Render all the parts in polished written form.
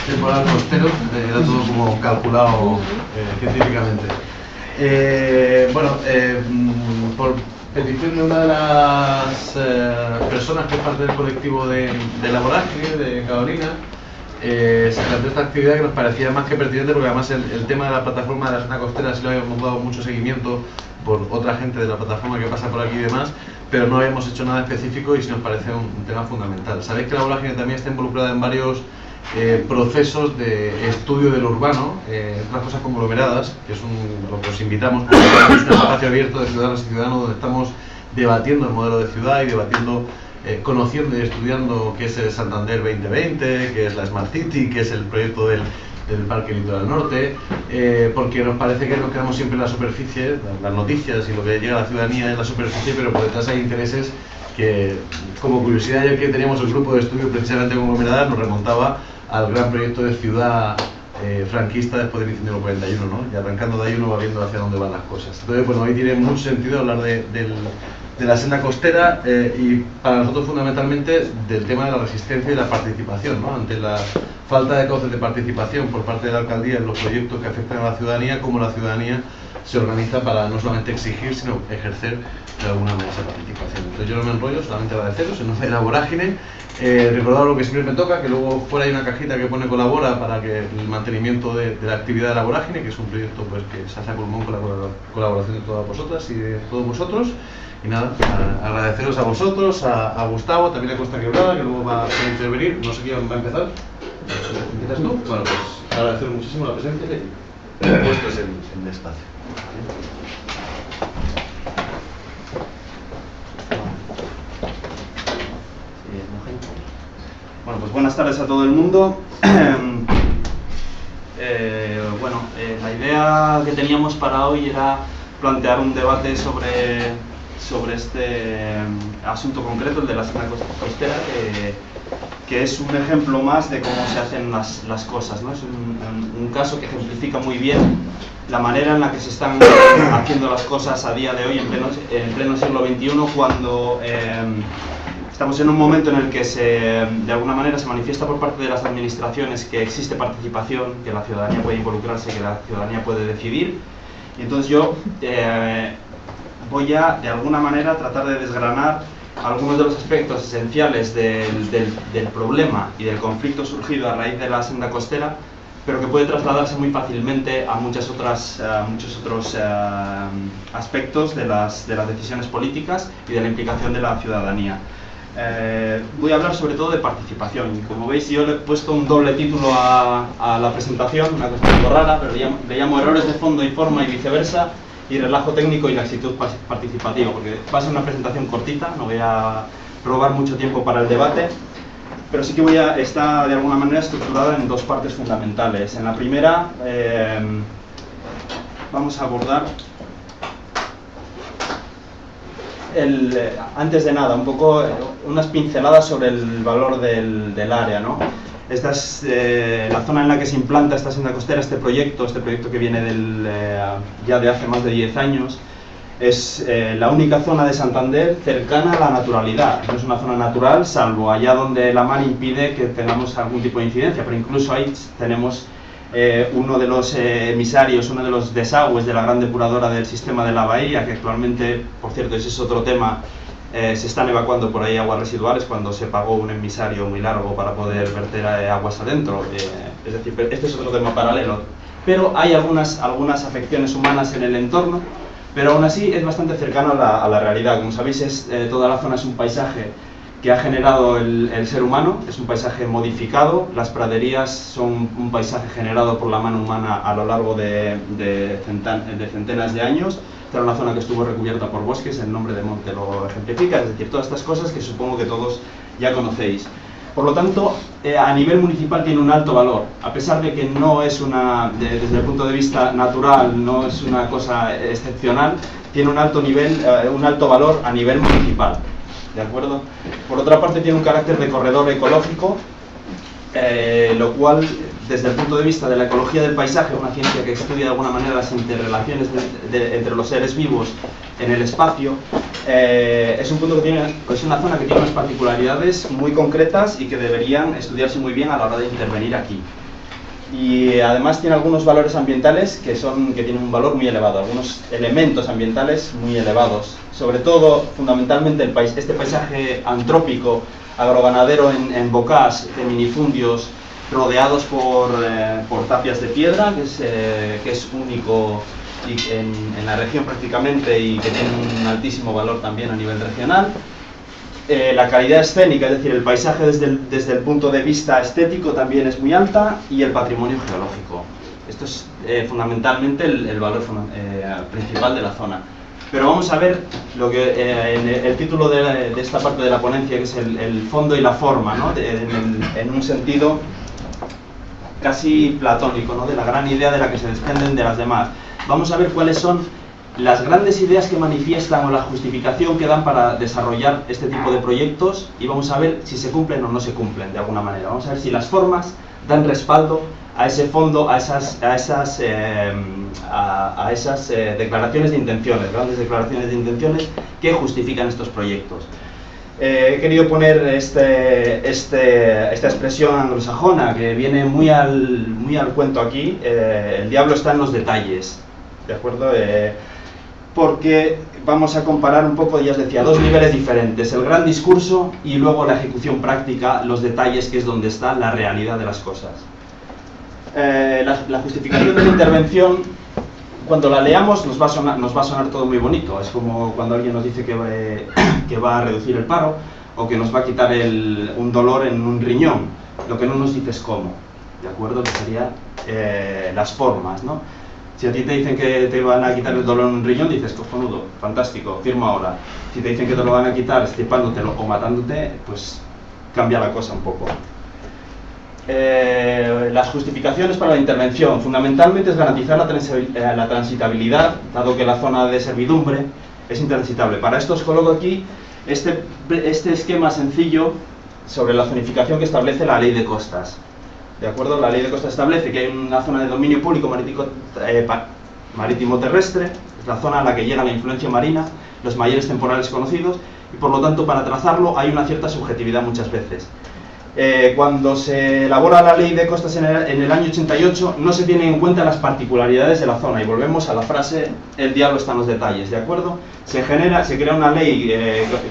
temporal costero, era todo como calculado científicamente. Por petición de una de las personas que es parte del colectivo de la Vorágine, de Carolina, se planteó esta actividad que nos parecía más que pertinente, porque además el tema de la plataforma de la zona costera sí lo habíamos dado mucho seguimiento por otra gente de la plataforma que pasa por aquí y demás, pero no habíamos hecho nada específico y sí nos parece un tema fundamental. Sabéis que la Vorágine también está involucrada en varios procesos de estudio del urbano, otras cosas conglomeradas, que es lo que os invitamos, porque es un espacio abierto de ciudadanos y ciudadanos donde estamos debatiendo el modelo de ciudad y debatiendo, conociendo y estudiando qué es el Santander 2020, qué es la Smart City, qué es el proyecto del Parque Litoral Norte, porque nos parece que nos quedamos siempre en la superficie, las noticias y lo que llega a la ciudadanía es la superficie, pero por detrás hay intereses que, como curiosidad, ya que teníamos el grupo de estudio precisamente conglomerada, nos remontaba al gran proyecto de ciudad franquista después del incendio del 41, ¿no? Y arrancando de ahí uno va viendo hacia dónde van las cosas. Entonces, bueno, hoy tiene mucho sentido hablar de la senda costera y para nosotros fundamentalmente del tema de la resistencia y la participación, ¿no? Ante la falta de cauces de participación por parte de la alcaldía en los proyectos que afectan a la ciudadanía, cómo la ciudadanía se organiza para no solamente exigir, sino ejercer de alguna manera esa participación. Entonces yo no me enrollo, solamente agradeceros en nombre de la Vorágine, recordaros lo que siempre me toca, que luego fuera hay una cajita que pone colabora para que el mantenimiento de la actividad de la Vorágine, que es un proyecto pues, que se hace a pulmón con la colaboración de todas vosotras y de todos vosotros. Y nada, agradeceros a vosotros, a Gustavo, también a Costa Quebrada, que luego va a intervenir. No sé quién va a empezar. ¿Empiezas tú? Bueno, pues agradeceros muchísimo la presencia y puestos en el espacio. Bueno, pues buenas tardes a todo el mundo. La idea que teníamos para hoy era plantear un debate sobre este asunto concreto, el de la senda costera, que es un ejemplo más de cómo se hacen las cosas, ¿no? Es un caso que ejemplifica muy bien la manera en la que se están haciendo las cosas a día de hoy, en pleno siglo XXI, cuando estamos en un momento en el que de alguna manera se manifiesta por parte de las administraciones que existe participación, que la ciudadanía puede involucrarse, que la ciudadanía puede decidir. Y entonces yo voy a, de alguna manera, tratar de desgranar algunos de los aspectos esenciales del problema y del conflicto surgido a raíz de la senda costera, pero que puede trasladarse muy fácilmente a muchos otros aspectos de las decisiones políticas y de la implicación de la ciudadanía. Voy a hablar sobre todo de participación. Como veis, yo le he puesto un doble título a la presentación, una cosa un poco rara, pero le llamo errores de fondo y forma y viceversa, y relajo técnico y la actitud participativa, porque va a ser una presentación cortita, no voy a robar mucho tiempo para el debate, pero sí que está de alguna manera estructurada en dos partes fundamentales. En la primera vamos a abordar antes de nada, un poco unas pinceladas sobre el valor del área, ¿no? Esta es la zona en la que se implanta esta senda costera, este proyecto que viene ya de hace más de 10 años. Es la única zona de Santander cercana a la naturalidad. No es una zona natural, salvo allá donde la mar impide que tengamos algún tipo de incidencia, pero incluso ahí tenemos uno de los emisarios, uno de los desagües de la gran depuradora del sistema de la bahía, que actualmente, por cierto, ese es otro tema, se están evacuando por ahí aguas residuales cuando se pagó un emisario muy largo para poder verter aguas adentro. Es decir, este es otro tema paralelo. Pero hay algunas afecciones humanas en el entorno, pero aún así es bastante cercano a la realidad. Como sabéis, toda la zona es un paisaje que ha generado el ser humano, es un paisaje modificado. Las praderías son un paisaje generado por la mano humana a lo largo de centenas de años. Esta era una zona que estuvo recubierta por bosques, el nombre de monte lo ejemplifica, es decir, todas estas cosas que supongo que todos ya conocéis. Por lo tanto, a nivel municipal tiene un alto valor, a pesar de que no es desde el punto de vista natural, no es una cosa excepcional, tiene un alto valor a nivel municipal, ¿de acuerdo? Por otra parte, tiene un carácter de corredor ecológico, lo cual, desde el punto de vista de la ecología del paisaje, una ciencia que estudia de alguna manera las interrelaciones entre los seres vivos en el espacio, es una zona que tiene unas particularidades muy concretas y que deberían estudiarse muy bien a la hora de intervenir aquí. y además tiene algunos valores ambientales que tienen un valor muy elevado, algunos elementos ambientales muy elevados, sobre todo, fundamentalmente, este paisaje antrópico, agroganadero en bocás, de minifundios, rodeados por tapias de piedra, que es único en la región prácticamente y que tiene un altísimo valor también a nivel regional. La calidad escénica, es decir, el paisaje desde el punto de vista estético también es muy alta, y el patrimonio geológico. Esto es fundamentalmente el valor principal de la zona. Pero vamos a ver lo que en el título de esta parte de la ponencia, que es el fondo y la forma, ¿no? En un sentido casi platónico, ¿no? De la gran idea de la que se desprenden de las demás. Vamos a ver cuáles son las grandes ideas que manifiestan o la justificación que dan para desarrollar este tipo de proyectos, y vamos a ver si se cumplen o no se cumplen de alguna manera. Vamos a ver si las formas dan respaldo a ese fondo, a esas declaraciones de intenciones, grandes declaraciones de intenciones que justifican estos proyectos. He querido poner esta expresión anglosajona que viene muy al cuento aquí. El diablo está en los detalles, ¿de acuerdo? Porque vamos a comparar un poco, ya os decía, dos niveles diferentes: el gran discurso y luego la ejecución práctica, los detalles, que es donde está la realidad de las cosas. La justificación de la intervención, cuando la leamos, nos va a sonar todo muy bonito. Es como cuando alguien nos dice que va a reducir el paro, o que nos va a quitar un dolor en un riñón. Lo que no nos dice es cómo, ¿de acuerdo? Que serían las formas, ¿no? Si a ti te dicen que te van a quitar el dolor en un riñón, dices, cojonudo, fantástico, firma ahora. Si te dicen que te lo van a quitar estipándotelo o matándote, pues cambia la cosa un poco. Las justificaciones para la intervención, fundamentalmente, es garantizar la transitabilidad, dado que la zona de servidumbre es intransitable. Para esto os coloco aquí este esquema sencillo sobre la zonificación que establece la Ley de Costas. ¿De acuerdo? La Ley de Costas establece que hay una zona de dominio público marítimo terrestre, es la zona a la que llega la influencia marina, los mayores temporales conocidos, y por lo tanto, para trazarlo hay una cierta subjetividad muchas veces. Cuando se elabora la Ley de Costas en el año 88, no se tienen en cuenta las particularidades de la zona, y volvemos a la frase, el diablo está en los detalles, ¿de acuerdo? Se crea una ley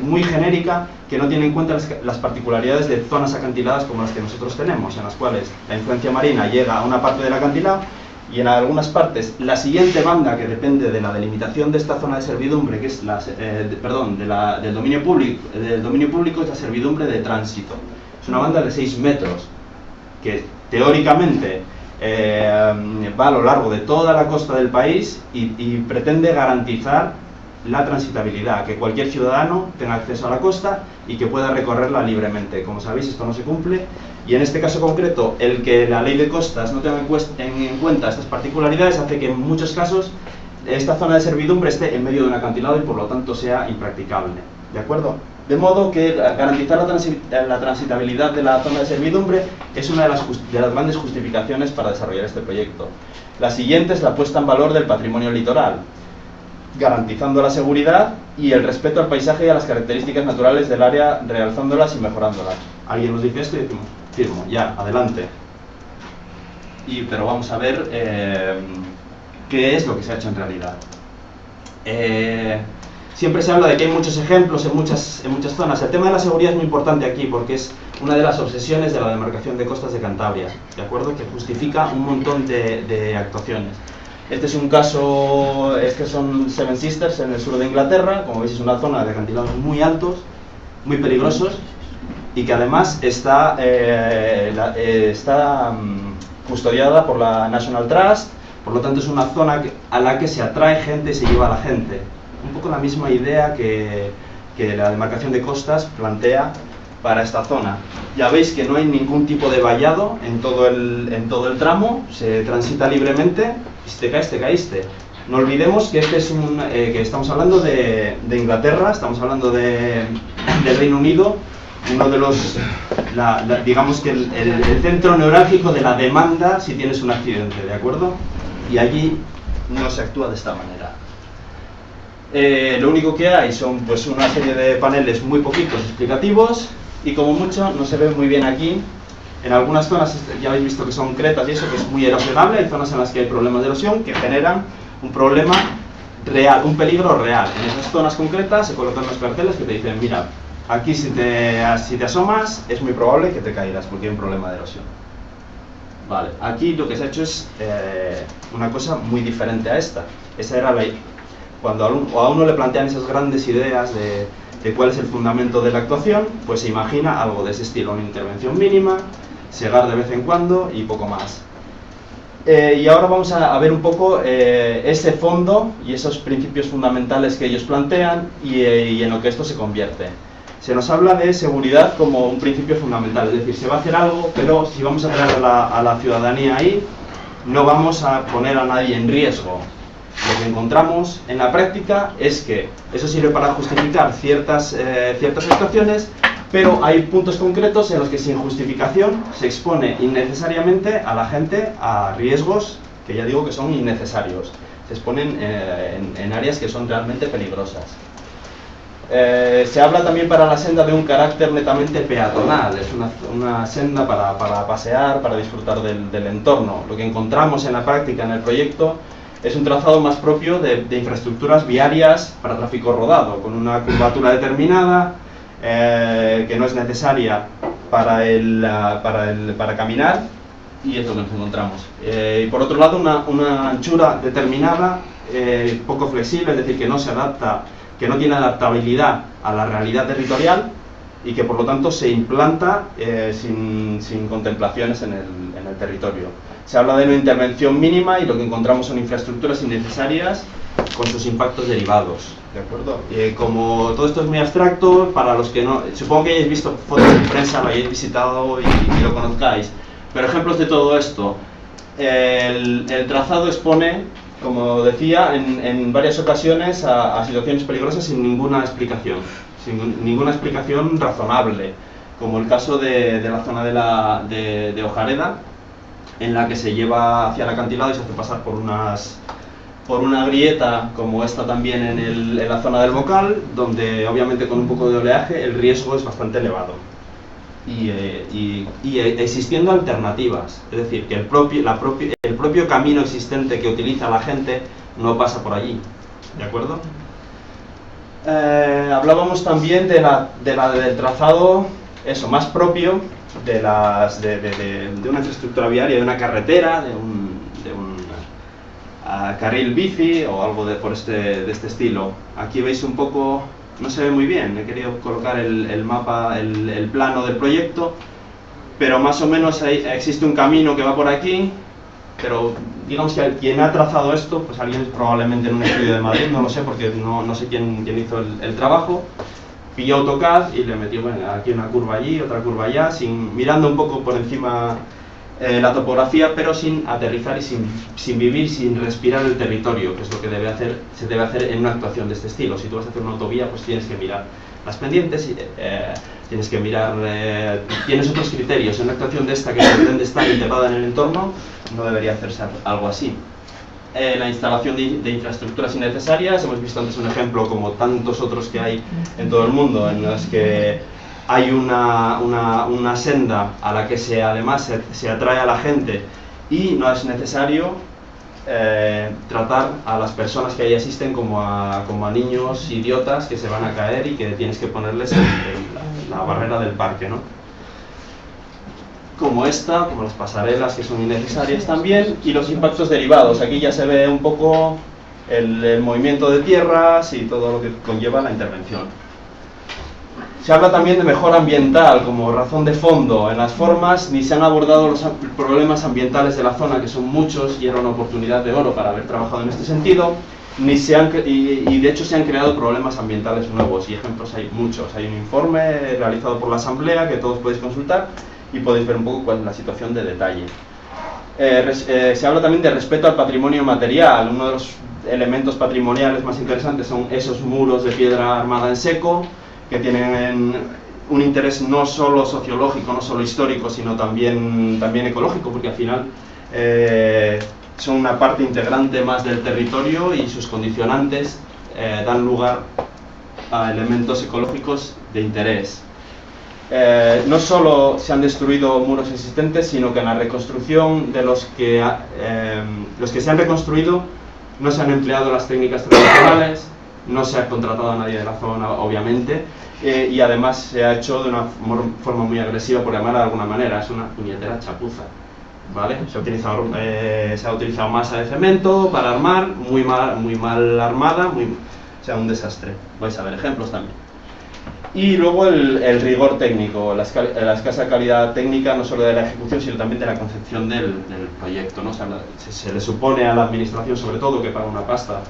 muy genérica que no tiene en cuenta las particularidades de zonas acantiladas como las que nosotros tenemos, en las cuales la influencia marina llega a una parte del acantilado, y en algunas partes la siguiente banda, que depende de la delimitación de esta zona de servidumbre, que es del dominio público, es la servidumbre de tránsito. Es una banda de 6 metros, que teóricamente va a lo largo de toda la costa del país y pretende garantizar la transitabilidad, que cualquier ciudadano tenga acceso a la costa y que pueda recorrerla libremente. Como sabéis, esto no se cumple, y en este caso concreto, el que la Ley de Costas no tenga en cuenta estas particularidades hace que en muchos casos esta zona de servidumbre esté en medio de un acantilado y por lo tanto sea impracticable, ¿de acuerdo? De modo que garantizar la transitabilidad de la zona de servidumbre es una de las grandes justificaciones para desarrollar este proyecto. La siguiente es la puesta en valor del patrimonio litoral, garantizando la seguridad y el respeto al paisaje y a las características naturales del área, realzándolas y mejorándolas. Alguien nos dice esto y decimos, firmo, ya, adelante. Pero vamos a ver qué es lo que se ha hecho en realidad. Siempre se habla de que hay muchos ejemplos en muchas zonas. El tema de la seguridad es muy importante aquí porque es una de las obsesiones de la demarcación de costas de Cantabria, ¿de acuerdo? Que justifica un montón de actuaciones. Este es un caso, son Seven Sisters en el sur de Inglaterra. Como veis, es una zona de acantilados muy altos, muy peligrosos, y que además está custodiada por la National Trust. Por lo tanto, es una zona a la que se atrae gente y se lleva a la gente. Un poco la misma idea que la demarcación de costas plantea para esta zona. Ya veis que no hay ningún tipo de vallado en todo el tramo, se transita libremente, y si te caes, te caíste. No olvidemos que que estamos hablando de Inglaterra, estamos hablando del Reino Unido, uno de los, digamos que el centro neurálgico de la demanda si tienes un accidente, ¿de acuerdo? Y allí no se actúa de esta manera. Lo único que hay son pues una serie de paneles muy poquitos explicativos, y como mucho no se ve muy bien aquí En algunas zonas ya habéis visto que son cretas y eso, que es muy erosionable. Hay zonas en las que hay problemas de erosión que generan un problema real, un peligro real. En esas zonas concretas se colocan unos carteles que te dicen, mira, aquí si te asomas es muy probable que te caigas porque hay un problema de erosión. Vale, aquí lo que se ha hecho es una cosa muy diferente a esta. Esa era cuando a uno le plantean esas grandes ideas de cuál es el fundamento de la actuación, pues se imagina algo de ese estilo, una intervención mínima, segar de vez en cuando y poco más. Y ahora vamos a ver un poco ese fondo y esos principios fundamentales que ellos plantean y en lo que esto se convierte. Se nos habla de seguridad como un principio fundamental, es decir, se va a hacer algo, pero si vamos a traer a la ciudadanía ahí, no vamos a poner a nadie en riesgo. Lo que encontramos en la práctica es que eso sirve para justificar ciertas actuaciones, pero hay puntos concretos en los que sin justificación se expone innecesariamente a la gente a riesgos que ya digo que son innecesarios. Se exponen en áreas que son realmente peligrosas. Se habla también para la senda de un carácter netamente peatonal, es una senda para pasear, para disfrutar del entorno. Lo que encontramos en la práctica, en el proyecto, es un trazado más propio de infraestructuras viarias para tráfico rodado, con una curvatura determinada, que no es necesaria para caminar, y es lo que nos encontramos. Y por otro lado, una anchura determinada, poco flexible, es decir, que no se adapta, que no tiene adaptabilidad a la realidad territorial y que por lo tanto se implanta sin contemplaciones en el territorio. Se habla de una intervención mínima y lo que encontramos son infraestructuras innecesarias con sus impactos derivados. ¿De acuerdo? Como todo esto es muy abstracto, para los que no, supongo que hayáis visto fotos de prensa, lo hayáis visitado y lo conozcáis, pero ejemplos de todo esto. El trazado expone, como decía, en varias ocasiones a situaciones peligrosas sin ninguna explicación razonable, como el caso de la zona de Ojareda, en la que se lleva hacia el acantilado y se hace pasar por una grieta como esta también en la zona del Bocal, donde obviamente con un poco de oleaje el riesgo es bastante elevado. Y existiendo alternativas, es decir, que el propio camino existente que utiliza la gente no pasa por allí, ¿de acuerdo? Hablábamos también del trazado más propio de una infraestructura viaria, de una carretera, de un carril bici o algo de este estilo. Aquí veis un poco, no se ve muy bien, he querido colocar el mapa, el plano del proyecto, pero más o menos existe un camino que va por aquí, pero digamos que quien ha trazado esto, pues alguien probablemente en un estudio de Madrid, no lo sé porque no sé quién hizo el trabajo, pilló AutoCAD y le metió aquí una curva allí, otra curva allá, mirando un poco por encima la topografía, pero sin aterrizar y sin vivir, sin respirar el territorio, que es lo que se debe hacer en una actuación de este estilo. Si tú vas a hacer una autovía, pues tienes que mirar las pendientes, tienes que mirar, tienes otros criterios. En una actuación de esta que pretende estar integrada en el entorno, no debería hacerse algo así. La instalación de infraestructuras innecesarias, hemos visto antes un ejemplo como tantos otros que hay en todo el mundo, en los que hay una senda a la que además se atrae a la gente y no es necesario tratar a las personas que ahí asisten como a niños idiotas que se van a caer y que tienes que ponerles la barrera del parque, ¿no? Como esta, como las pasarelas que son innecesarias también, y los impactos derivados. Aquí ya se ve un poco el movimiento de tierras y todo lo que conlleva la intervención. Se habla también de mejora ambiental como razón de fondo. En las formas ni se han abordado los problemas ambientales de la zona, que son muchos y era una oportunidad de oro para haber trabajado en este sentido, y de hecho se han creado problemas ambientales nuevos, y ejemplos hay muchos. Hay un informe realizado por la Asamblea que todos podéis consultar y podéis ver un poco cuál es la situación de detalle. Se habla también de respeto al patrimonio material. Uno de los elementos patrimoniales más interesantes son esos muros de piedra armada en seco, que tienen un interés no solo sociológico, no solo histórico, sino también ecológico, porque al final son una parte integrante más del territorio y sus condicionantes dan lugar a elementos ecológicos de interés. no solo se han destruido muros existentes, sino que en la reconstrucción de los que se han reconstruido no se han empleado las técnicas tradicionales, no se ha contratado a nadie de la zona, obviamente, y además se ha hecho de una forma muy agresiva, por llamarla de alguna manera. Es una puñetera chapuza, ¿vale? Se ha utilizado masa de cemento para armar, muy mal armada, o sea, un desastre. Vais a ver ejemplos también. Y luego el rigor técnico, la escasa calidad técnica, no solo de la ejecución, sino también de la concepción del proyecto, ¿no? O sea, se le supone a la administración, sobre todo, que paga una pasta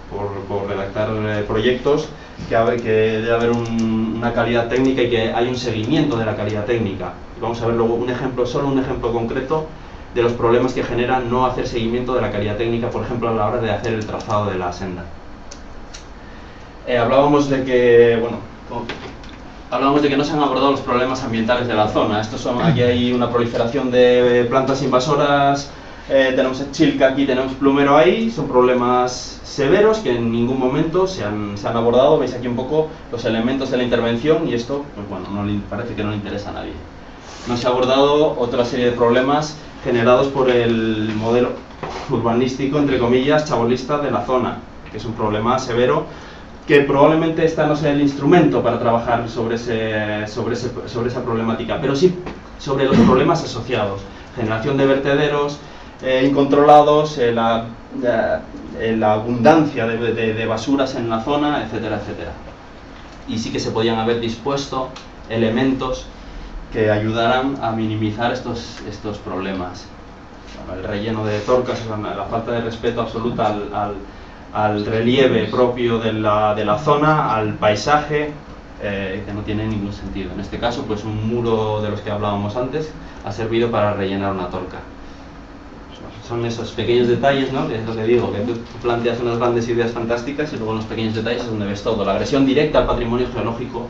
por redactar proyectos, que debe haber una calidad técnica y que hay un seguimiento de la calidad técnica. Y vamos a ver luego solo un ejemplo concreto de los problemas que genera no hacer seguimiento de la calidad técnica, por ejemplo, a la hora de hacer el trazado de la senda. Hablábamos de que no se han abordado los problemas ambientales de la zona. Aquí hay una proliferación de plantas invasoras, tenemos chilca aquí, tenemos plumero ahí, son problemas severos que en ningún momento se han abordado. Veis aquí un poco los elementos de la intervención y esto, pues bueno, parece que no le interesa a nadie. No se ha abordado otra serie de problemas generados por el modelo urbanístico, entre comillas, chabolista de la zona, que es un problema severo, que probablemente esta no sea el instrumento para trabajar sobre esa problemática, pero sí sobre los problemas asociados, generación de vertederos incontrolados, la abundancia de basuras en la zona, etcétera, etcétera. Y sí que se podían haber dispuesto elementos que ayudaran a minimizar estos problemas. El relleno de torcas, la falta de respeto absoluta al relieve propio de la zona, al paisaje, que no tiene ningún sentido. En este caso, pues un muro de los que hablábamos antes ha servido para rellenar una torca. Son esos pequeños detalles, ¿no? Que es lo que digo, que tú planteas unas grandes ideas fantásticas y luego en los pequeños detalles es donde ves todo. La agresión directa al patrimonio geológico.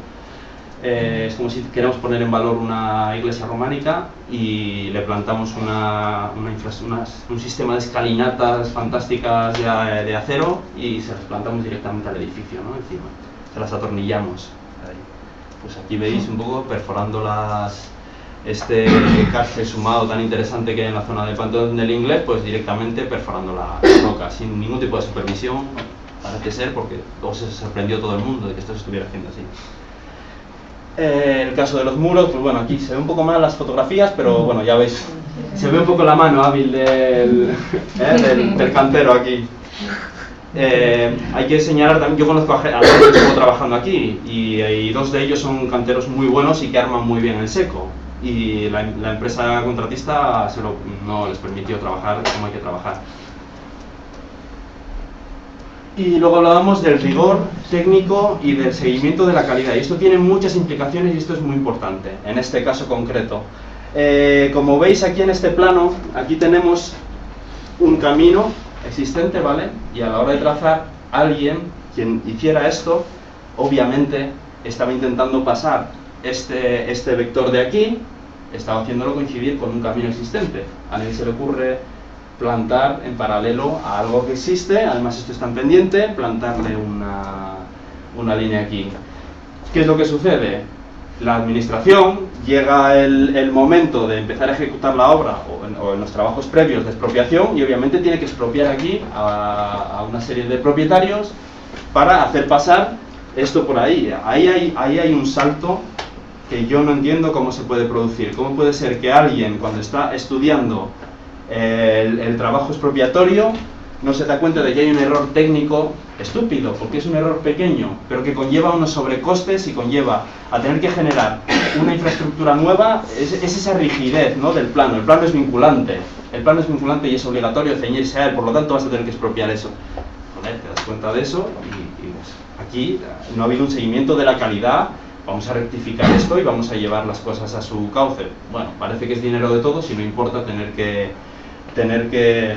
Es como si queremos poner en valor una iglesia románica y le plantamos un sistema de escalinatas fantásticas de acero y se las plantamos directamente al edificio, ¿no? Encima, se las atornillamos. Pues aquí veis un poco perforando este cárcel sumado tan interesante que hay en la zona del Pantón del Inglés, pues directamente perforando la roca, sin ningún tipo de supervisión, parece ser, porque luego se sorprendió todo el mundo de que esto se estuviera haciendo así. El caso de los muros, pues bueno, aquí se ve un poco mal las fotografías, pero bueno, ya veis, se ve un poco la mano hábil del cantero aquí. Hay que señalar también, yo conozco a gente que estuvo trabajando aquí y dos de ellos son canteros muy buenos y que arman muy bien el seco. Y la empresa contratista no les permitió trabajar como hay que trabajar. Y luego hablábamos del rigor técnico y del seguimiento de la calidad. Y esto tiene muchas implicaciones y esto es muy importante, en este caso concreto. Como veis aquí en este plano, aquí tenemos un camino existente, ¿vale? Y a la hora de trazar, alguien, quien hiciera esto, obviamente estaba intentando pasar este vector de aquí, estaba haciéndolo coincidir con un camino existente. A nadie se le ocurre plantar en paralelo a algo que existe, además esto está en pendiente, plantarle una línea aquí. ¿Qué es lo que sucede? La administración, llega el momento de empezar a ejecutar la obra o en los trabajos previos de expropiación y obviamente tiene que expropiar aquí a una serie de propietarios para hacer pasar esto por ahí. Ahí hay un salto que yo no entiendo cómo se puede producir. ¿Cómo puede ser que alguien, cuando está estudiando el trabajo expropiatorio, no se da cuenta de que hay un error técnico estúpido, porque es un error pequeño, pero que conlleva unos sobrecostes y conlleva a tener que generar una infraestructura nueva? Es esa rigidez, ¿no?, del plano. El plano es vinculante, y es obligatorio ceñirse a él, por lo tanto vas a tener que expropiar eso. Joder, te das cuenta de eso y pues, aquí no ha habido un seguimiento de la calidad. Vamos a rectificar esto y vamos a llevar las cosas a su cauce. Bueno, parece que es dinero de todos y no importa tener que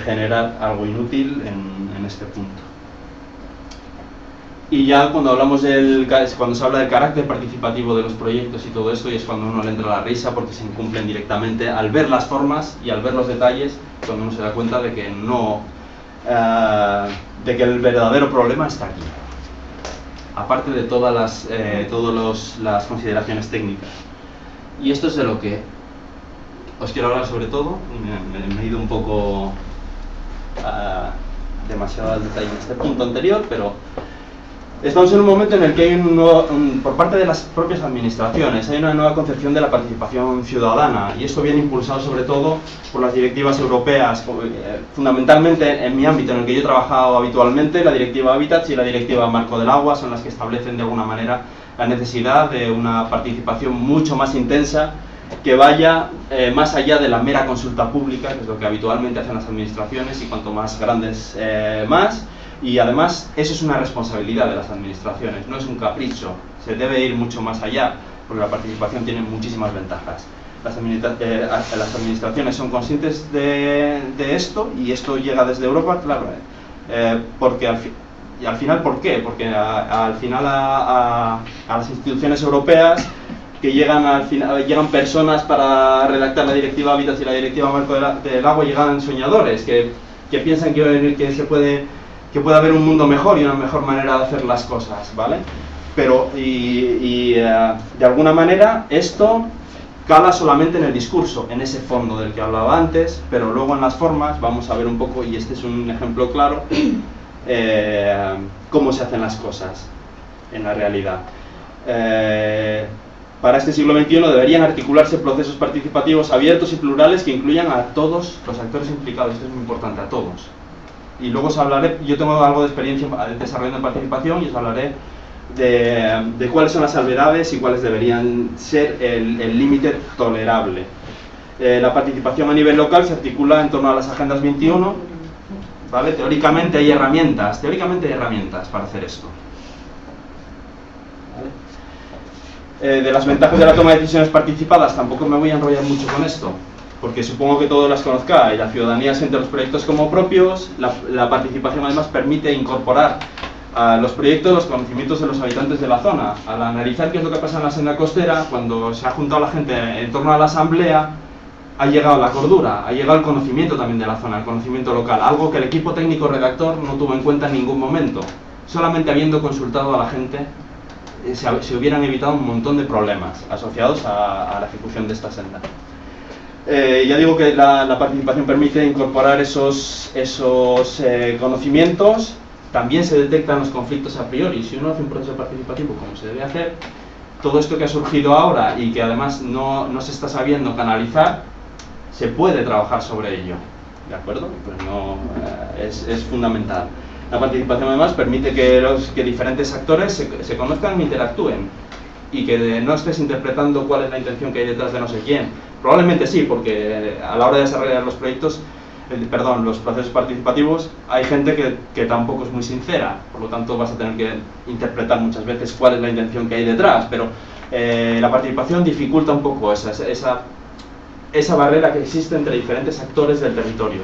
generar algo inútil en este punto. Y ya cuando se habla del carácter participativo de los proyectos y todo esto, y es cuando uno le entra la risa porque se incumplen directamente al ver las formas y al ver los detalles, cuando uno se da cuenta de que de que el verdadero problema está aquí, aparte de todas las consideraciones técnicas. Y esto es de lo que os quiero hablar sobre todo. Me he ido un poco demasiado al detalle en este punto anterior, pero estamos en un momento en el que hay por parte de las propias administraciones hay una nueva concepción de la participación ciudadana, y esto viene impulsado sobre todo por las directivas europeas, fundamentalmente en mi ámbito en el que yo he trabajado habitualmente. La Directiva Hábitats y la Directiva Marco del Agua son las que establecen de alguna manera la necesidad de una participación mucho más intensa, que vaya más allá de la mera consulta pública, que es lo que habitualmente hacen las administraciones, y cuanto más grandes más. Y además eso es una responsabilidad de las administraciones, no es un capricho, se debe ir mucho más allá, porque la participación tiene muchísimas ventajas. Las administraciones son conscientes de esto, y esto llega desde Europa, claro, porque al final, ¿por qué? Porque al final a las instituciones europeas, que llegan personas para redactar la Directiva Hábitats y la Directiva Marco del Agua, llegan soñadores que piensan que puede haber un mundo mejor y una mejor manera de hacer las cosas, ¿vale? Pero, de alguna manera, esto cala solamente en el discurso, en ese fondo del que hablaba antes, pero luego en las formas vamos a ver un poco, y este es un ejemplo claro, cómo se hacen las cosas en la realidad. Para este siglo XXI deberían articularse procesos participativos abiertos y plurales que incluyan a todos los actores implicados. Esto es muy importante, a todos. Y luego os hablaré, yo tengo algo de experiencia desarrollando participación, y os hablaré de cuáles son las salvedades y cuáles deberían ser el límite tolerable. La participación a nivel local se articula en torno a las Agendas 21, ¿vale? Teóricamente hay herramientas para hacer esto. De las ventajas de la toma de decisiones participadas tampoco me voy a enrollar mucho con esto, porque supongo que todos las conozcáis. La ciudadanía siente los proyectos como propios, la participación además permite incorporar a los proyectos los conocimientos de los habitantes de la zona. Al analizar qué es lo que pasa en la senda costera, cuando se ha juntado la gente en torno a la asamblea, ha llegado la cordura, ha llegado el conocimiento también de la zona, el conocimiento local, algo que el equipo técnico redactor no tuvo en cuenta en ningún momento. Solamente habiendo consultado a la gente se hubieran evitado un montón de problemas asociados a la ejecución de esta senda. Ya digo que la participación permite incorporar esos conocimientos. También se detectan los conflictos a priori. Si uno hace un proceso participativo como se debe hacer, todo esto que ha surgido ahora y que además no se está sabiendo canalizar, se puede trabajar sobre ello, ¿de acuerdo? Pues es fundamental. La participación además permite que diferentes actores se conozcan e interactúen, y que no estés interpretando cuál es la intención que hay detrás de no sé quién. Probablemente sí, porque a la hora de desarrollar los procesos participativos, hay gente que tampoco es muy sincera, por lo tanto vas a tener que interpretar muchas veces cuál es la intención que hay detrás, pero la participación dificulta un poco esa barrera que existe entre diferentes actores del territorio.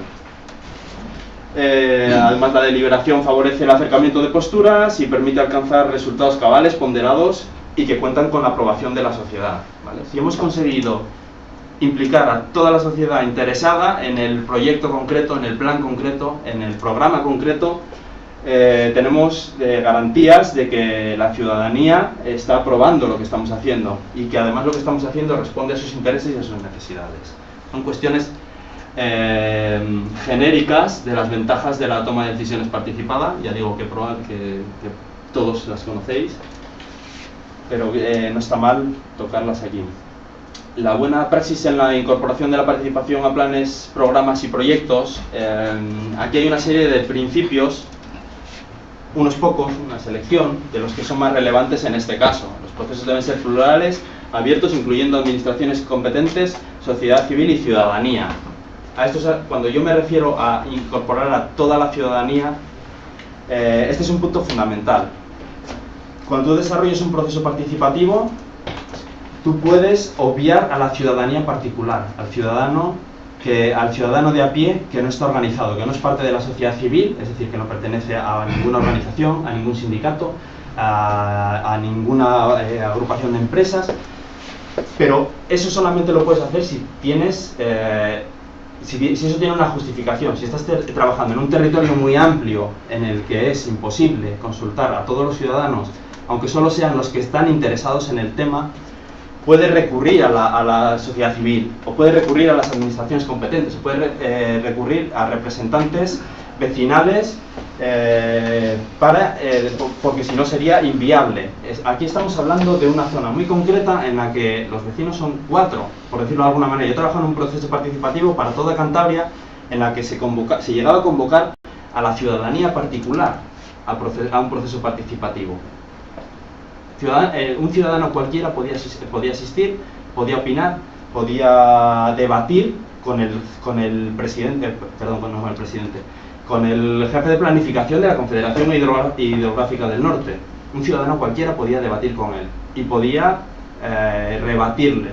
Además, la deliberación favorece el acercamiento de posturas y permite alcanzar resultados cabales, ponderados y que cuentan con la aprobación de la sociedad, ¿vale? Si hemos conseguido implicar a toda la sociedad interesada en el proyecto concreto, en el plan concreto, en el programa concreto, tenemos garantías de que la ciudadanía está aprobando lo que estamos haciendo, y que además lo que estamos haciendo responde a sus intereses y a sus necesidades. Son cuestiones genéricas de las ventajas de la toma de decisiones participada. Ya digo que todos las conocéis, pero no está mal tocarlas aquí. La buena praxis en la incorporación de la participación a planes, programas y proyectos. Aquí hay una serie de principios, unos pocos, una selección de los que son más relevantes en este caso. Los procesos deben ser plurales, abiertos, incluyendo administraciones competentes, sociedad civil y ciudadanía. Cuando yo me refiero a incorporar a toda la ciudadanía, este es un punto fundamental. Cuando tú desarrolles un proceso participativo, tú puedes obviar a la ciudadanía particular, al ciudadano de a pie que no está organizado, que no es parte de la sociedad civil, es decir, que no pertenece a ninguna organización, a ningún sindicato, a ninguna agrupación de empresas. Pero eso solamente lo puedes hacer si tienes, si eso tiene una justificación. Si estás trabajando en un territorio muy amplio en el que es imposible consultar a todos los ciudadanos, aunque solo sean los que están interesados en el tema, puede recurrir a la sociedad civil, o puede recurrir a las administraciones competentes, o puede recurrir a representantes vecinales, porque si no sería inviable. Aquí estamos hablando de una zona muy concreta en la que los vecinos son 4, por decirlo de alguna manera. Yo trabajo en un proceso participativo para toda Cantabria en la que se llegaba a convocar a la ciudadanía particular a un proceso participativo. Un ciudadano cualquiera podía asistir, podía opinar, podía debatir con el presidente, con el jefe de planificación de la Confederación Hidrográfica del Norte. Un ciudadano cualquiera podía debatir con él y podía rebatirle,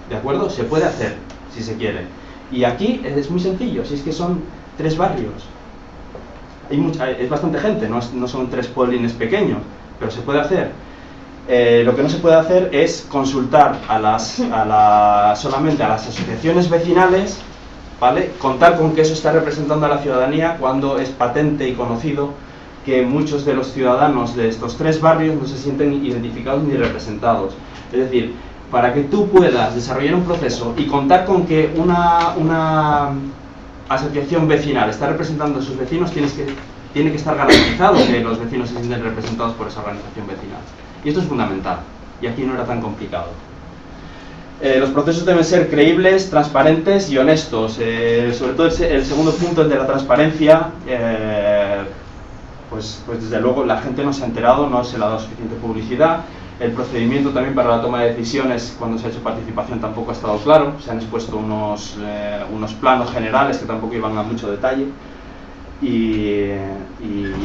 ¿de acuerdo? Se puede hacer, si se quiere. Y aquí es muy sencillo, si es que son 3 barrios. Es bastante gente, no son 3 pueblines pequeños, pero se puede hacer. Lo que no se puede hacer es consultar solamente a las asociaciones vecinales, ¿vale? Contar con que eso está representando a la ciudadanía cuando es patente y conocido que muchos de los ciudadanos de estos 3 barrios no se sienten identificados ni representados. Es decir, para que tú puedas desarrollar un proceso y contar con que una asociación vecinal está representando a sus vecinos, tiene que estar garantizado que los vecinos se sienten representados por esa organización vecinal. Y esto es fundamental, y aquí no era tan complicado. Los procesos deben ser creíbles, transparentes y honestos. Sobre todo el segundo punto, el de la transparencia, pues desde luego la gente no se ha enterado, no se le ha dado suficiente publicidad. El procedimiento también para la toma de decisiones cuando se ha hecho participación tampoco ha estado claro. Se han expuesto unos planos generales que tampoco iban a mucho detalle. Y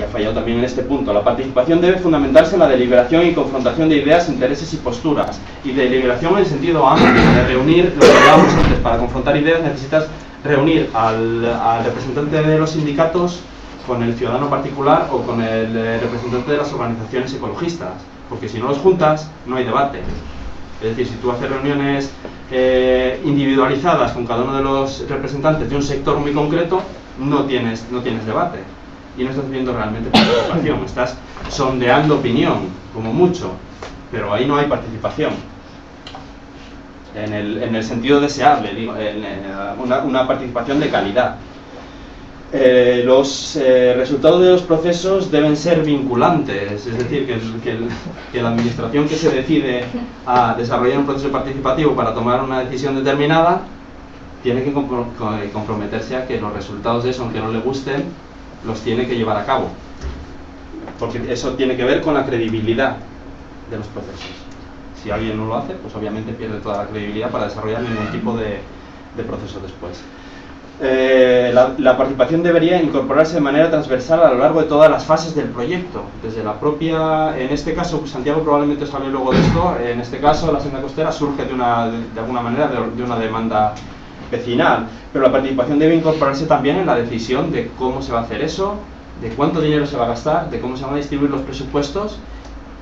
ha fallado también en este punto. La participación debe fundamentarse en la deliberación y confrontación de ideas, intereses y posturas. Y deliberación en el sentido amplio, de reunir, lo que hablábamos antes, para confrontar ideas necesitas reunir al representante de los sindicatos con el ciudadano particular o con el representante de las organizaciones ecologistas, porque si no los juntas no hay debate. Es decir, si tú haces reuniones individualizadas con cada uno de los representantes de un sector muy concreto, no tienes debate y no estás viendo realmente participación, estás sondeando opinión, como mucho, pero ahí no hay participación en el sentido deseable, digo, una participación de calidad. Los resultados de los procesos deben ser vinculantes, es decir, que la administración que se decide a desarrollar un proceso participativo para tomar una decisión determinada tiene que comprometerse a que los resultados de eso, aunque no le gusten, los tiene que llevar a cabo, porque eso tiene que ver con la credibilidad de los procesos. Si alguien no lo hace, pues obviamente pierde toda la credibilidad para desarrollar ningún tipo de proceso después. La participación debería incorporarse de manera transversal a lo largo de todas las fases del proyecto, desde la propia, en este caso, Santiago probablemente os hable luego de esto, en este caso la senda costera surge de alguna manera de una demanda vecinal, pero la participación debe incorporarse también en la decisión de cómo se va a hacer eso, de cuánto dinero se va a gastar, de cómo se van a distribuir los presupuestos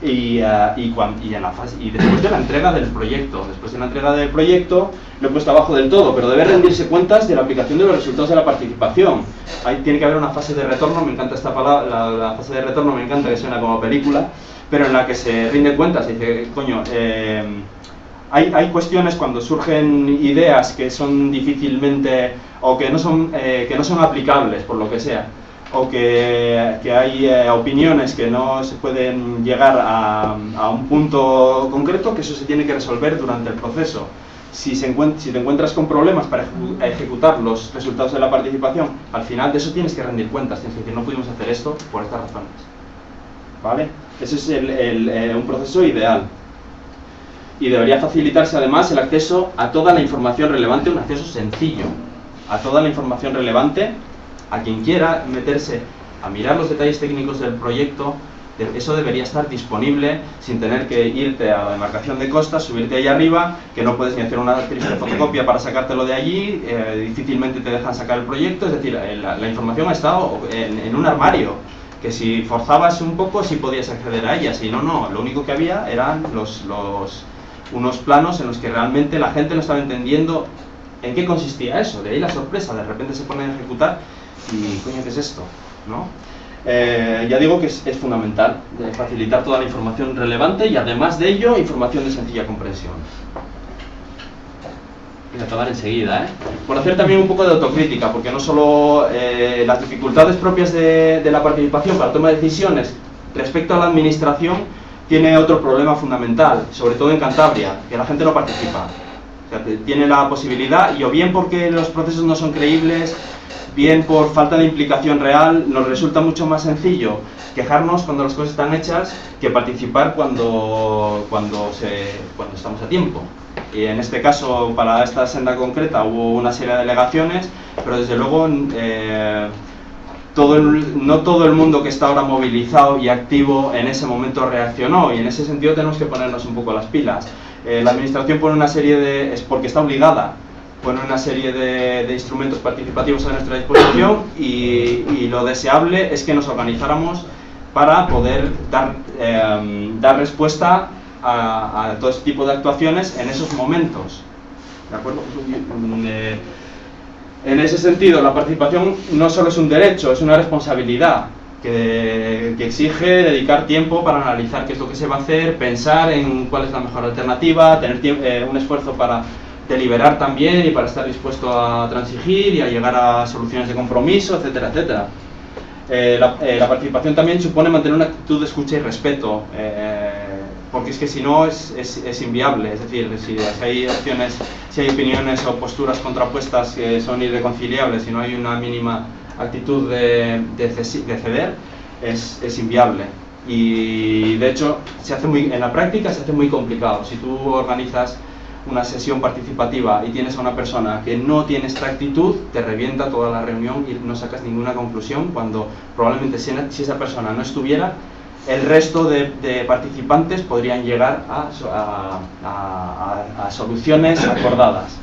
y después de la entrega del proyecto. Después de la entrega del proyecto, lo he puesto abajo del todo, pero debe rendirse cuentas de la aplicación de los resultados de la participación. Ahí tiene que haber una fase de retorno, me encanta esta palabra, la fase de retorno me encanta, que suena como película, pero en la que se rinde cuentas y dice, coño, hay cuestiones cuando surgen ideas que son difícilmente, o que no son aplicables por lo que sea, o que hay opiniones que no se pueden llegar a un punto concreto, que eso se tiene que resolver durante el proceso. Si te encuentras con problemas para ejecutar los resultados de la participación, al final de eso tienes que rendir cuentas, tienes que decir, no pudimos hacer esto por estas razones, ¿vale? Ese es un proceso ideal. Y debería facilitarse además el acceso a toda la información relevante, un acceso sencillo a toda la información relevante. A quien quiera meterse a mirar los detalles técnicos del proyecto, eso debería estar disponible sin tener que irte a la demarcación de costas, subirte ahí arriba, que no puedes ni hacer una triste fotocopia para sacártelo de allí, difícilmente te dejan sacar el proyecto. Es decir, la información ha estado en un armario, que si forzabas un poco sí podías acceder a ella, si no, lo único que había eran unos planos en los que realmente la gente no estaba entendiendo en qué consistía eso. De ahí la sorpresa, de repente se ponen a ejecutar y coño, ¿qué es esto? ¿No? Ya digo que es fundamental facilitar toda la información relevante y además de ello información de sencilla comprensión. Voy a acabar enseguida, por hacer también un poco de autocrítica, porque no solo las dificultades propias de la participación para la toma de decisiones respecto a la administración tiene otro problema fundamental, sobre todo en Cantabria, que la gente no participa. O sea, tiene la posibilidad, y o bien porque los procesos no son creíbles, bien por falta de implicación real, nos resulta mucho más sencillo quejarnos cuando las cosas están hechas que participar cuando estamos a tiempo. Y en este caso, para esta senda concreta, hubo una serie de delegaciones, pero desde luego no todo el mundo que está ahora movilizado y activo en ese momento reaccionó, y en ese sentido tenemos que ponernos un poco las pilas. La administración pone una serie de... es porque está obligada, pone una serie de instrumentos participativos a nuestra disposición, y lo deseable es que nos organizáramos para poder dar respuesta a todo este tipo de actuaciones en esos momentos. ¿De acuerdo? En ese sentido, la participación no solo es un derecho, es una responsabilidad que exige dedicar tiempo para analizar qué es lo que se va a hacer, pensar en cuál es la mejor alternativa, tener un esfuerzo para deliberar también y para estar dispuesto a transigir y a llegar a soluciones de compromiso, etcétera, etcétera. La participación también supone mantener una actitud de escucha y respeto, porque es que si no es inviable. Es decir, si hay opiniones o posturas contrapuestas que son irreconciliables, si no hay una mínima actitud de ceder, es inviable. Y de hecho, en la práctica se hace muy complicado. Si tú organizas una sesión participativa y tienes a una persona que no tiene esta actitud, te revienta toda la reunión y no sacas ninguna conclusión, cuando probablemente si esa persona no estuviera, el resto de participantes podrían llegar a soluciones acordadas.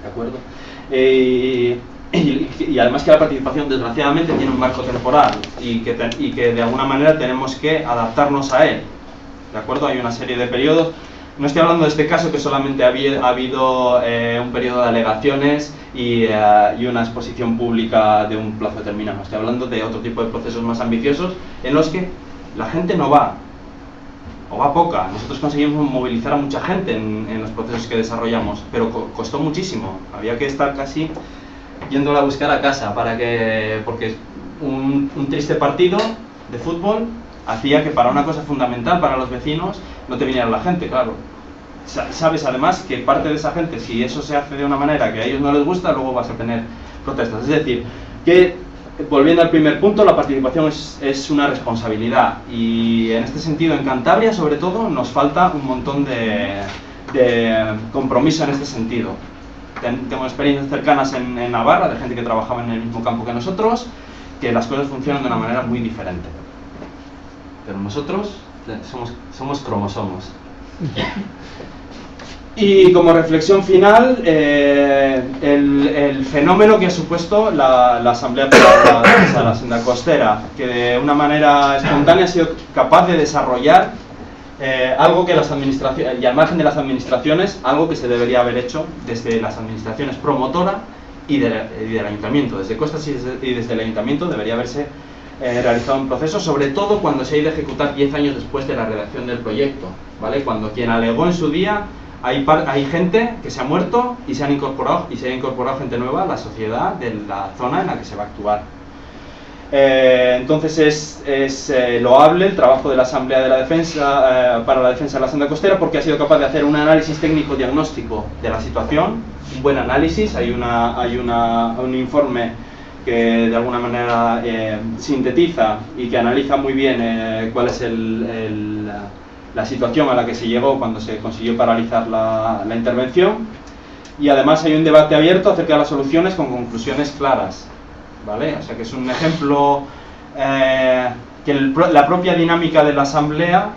¿De acuerdo? Y además que la participación, desgraciadamente, tiene un marco temporal y que de alguna manera tenemos que adaptarnos a él. ¿De acuerdo? Hay una serie de periodos. No estoy hablando de este caso, que solamente ha habido un periodo de alegaciones y una exposición pública de un plazo determinado. Estoy hablando de otro tipo de procesos más ambiciosos en los que la gente no va, o va poca. Nosotros conseguimos movilizar a mucha gente en los procesos que desarrollamos, pero costó muchísimo. Había que estar casi yéndola a buscar a casa, porque un triste partido de fútbol hacía que para una cosa fundamental para los vecinos no te viniera la gente, claro. Sabes además que parte de esa gente, si eso se hace de una manera que a ellos no les gusta, luego vas a tener protestas. Es decir, que volviendo al primer punto, la participación es una responsabilidad, y en este sentido en Cantabria sobre todo nos falta un montón de compromiso en este sentido. Tengo experiencias cercanas en Navarra de gente que trabajaba en el mismo campo que nosotros, que las cosas funcionan de una manera muy diferente. Pero nosotros somos cromosomos. Y como reflexión final, el fenómeno que ha supuesto la Asamblea para la Senda Costera, que de una manera espontánea ha sido capaz de desarrollar algo que las administraciones, y al margen de las administraciones, algo que se debería haber hecho desde las administraciones promotora y del ayuntamiento. Desde Costas y desde el ayuntamiento debería haberse realizado un proceso, sobre todo cuando se ha ido a ejecutar 10 años después de la redacción del proyecto, ¿vale? Cuando quien alegó en su día, hay gente que se ha muerto y se ha incorporado gente nueva a la sociedad de la zona en la que se va a actuar. Entonces es loable el trabajo de la Asamblea de la Defensa para la defensa de la senda costera, porque ha sido capaz de hacer un análisis técnico diagnóstico de la situación, un buen análisis. Hay un informe que de alguna manera sintetiza y que analiza muy bien cuál es la situación a la que se llegó cuando se consiguió paralizar la intervención, y además hay un debate abierto acerca de las soluciones con conclusiones claras, ¿vale? O sea que es un ejemplo que la propia dinámica de la Asamblea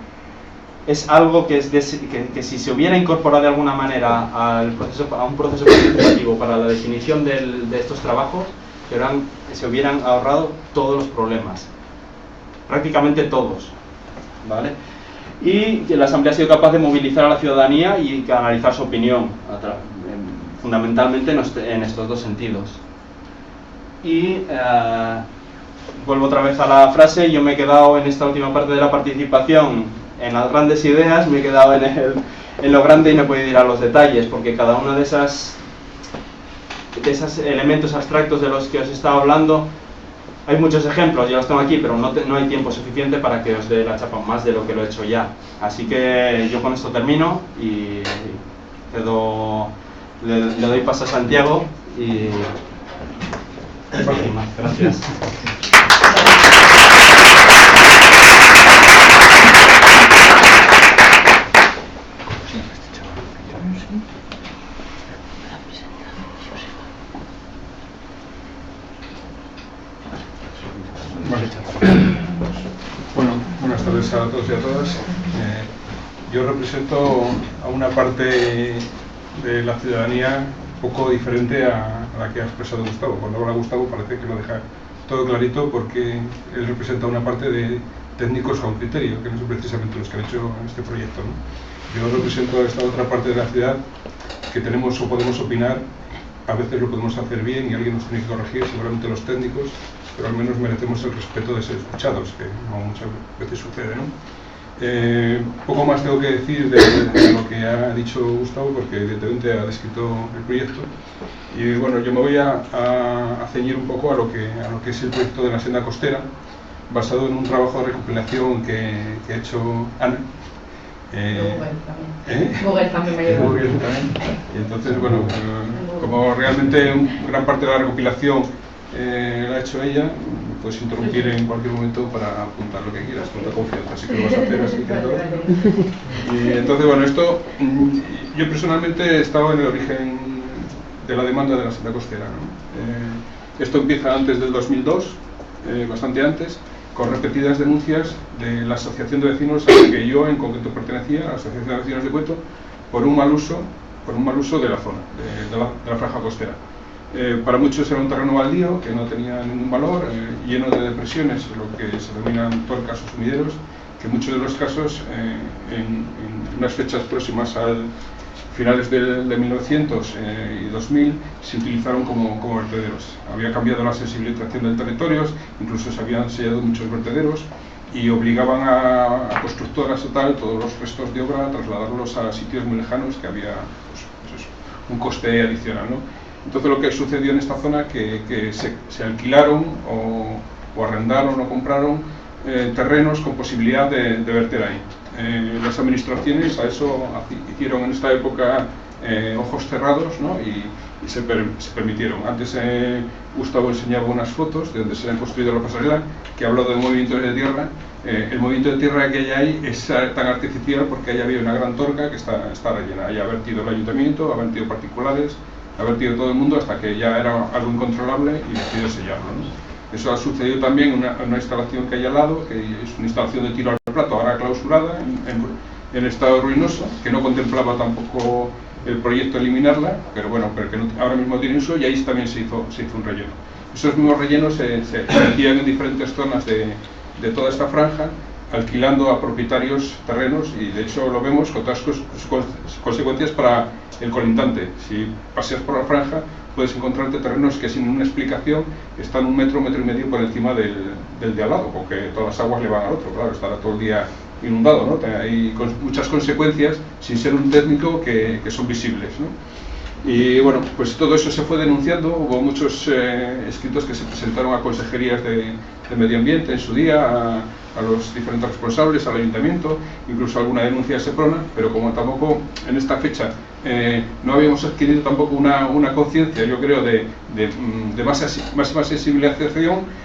es algo que si se hubiera incorporado de alguna manera a un proceso participativo para la definición de estos trabajos, se hubieran ahorrado todos los problemas, prácticamente todos, ¿vale? Y que la Asamblea ha sido capaz de movilizar a la ciudadanía y canalizar su opinión, fundamentalmente en estos dos sentidos. Y vuelvo otra vez a la frase. Yo me he quedado en esta última parte de la participación en las grandes ideas, me he quedado en lo grande y no he podido ir a los detalles, porque cada uno de esos elementos abstractos de los que os he estado hablando, hay muchos ejemplos, yo los tengo aquí, pero no hay tiempo suficiente para que os dé la chapa más de lo que lo he hecho ya. Así que yo con esto termino y le doy paso a Santiago y más. Gracias. Bueno, buenas tardes a todos y a todas. Yo represento a una parte de la ciudadanía un poco diferente a la que ha expresado Gustavo. Cuando habla Gustavo parece que lo deja todo clarito, porque él representa una parte de técnicos con criterio, que no son precisamente los que han hecho este proyecto, ¿no? Yo represento a esta otra parte de la ciudad que tenemos o podemos opinar, a veces lo podemos hacer bien y alguien nos tiene que corregir, seguramente los técnicos, pero al menos merecemos el respeto de ser escuchados, que no muchas veces sucede, ¿no? Poco más tengo que decir de lo que ha dicho Gustavo, porque evidentemente ha descrito el proyecto. Y bueno, yo me voy a ceñir un poco a lo que es el proyecto de la senda costera, basado en un trabajo de recopilación que ha hecho Ana. Google también me ayuda. Google también. Y entonces, bueno, como realmente gran parte de la recopilación la ha hecho ella, puedes interrumpir en cualquier momento para apuntar lo que quieras, con toda confianza, así que lo vas a hacer así que Y entonces, bueno, esto, yo personalmente he estado en el origen de la demanda de la senda costera, ¿no? Esto empieza antes del 2002, bastante antes, con repetidas denuncias de la asociación de vecinos a la que yo en concreto pertenecía, a la asociación de vecinos de Cueto, por un mal uso de la zona, de la franja costera. Para muchos era un terreno baldío que no tenía ningún valor, lleno de depresiones, lo que se denominan tuercas o sumideros, que en muchos de los casos, en unas fechas próximas al finales de 1900 y 2000, se utilizaron como vertederos. Había cambiado la sensibilización del territorio, incluso se habían sellado muchos vertederos y obligaban a constructoras todos los restos de obra a trasladarlos a sitios muy lejanos, que había pues eso, un coste adicional, ¿no? Entonces lo que sucedió en esta zona que se alquilaron o arrendaron o compraron terrenos con posibilidad de verter ahí. Las administraciones a eso hicieron en esta época ojos cerrados, ¿no? y se permitieron. Antes Gustavo enseñaba unas fotos de donde se han construido la pasarela, que habló del movimiento de tierra. El movimiento de tierra que hay ahí es tan artificial porque ahí había una gran torca que está rellena. Ahí ha vertido el ayuntamiento, ha vertido particulares, ha vertido todo el mundo hasta que ya era algo incontrolable y decidió sellarlo, ¿no? Eso ha sucedido también en una instalación que hay al lado, que es una instalación de tiro al plato, ahora clausurada, en estado ruinoso, que no contemplaba tampoco el proyecto eliminarla, pero bueno, pero que ahora mismo tiene uso, y ahí también se hizo un relleno. Esos mismos rellenos se hacían en diferentes zonas de toda esta franja, alquilando a propietarios terrenos, y de hecho lo vemos con todas sus consecuencias para el colindante. Si paseas por la franja, puedes encontrarte terrenos que sin una explicación están 1 metro, 1,5 metros por encima del de al lado, porque todas las aguas le van al otro, claro, estará todo el día inundado, ¿no? Hay muchas consecuencias, sin ser un técnico, que son visibles, ¿no? Y bueno, pues todo eso se fue denunciando. Hubo muchos escritos que se presentaron a consejerías de medio ambiente en su día, a los diferentes responsables, al ayuntamiento, incluso alguna denuncia de Seprona, pero como tampoco en esta fecha no habíamos adquirido tampoco una conciencia, yo creo, de máxima sensibilización,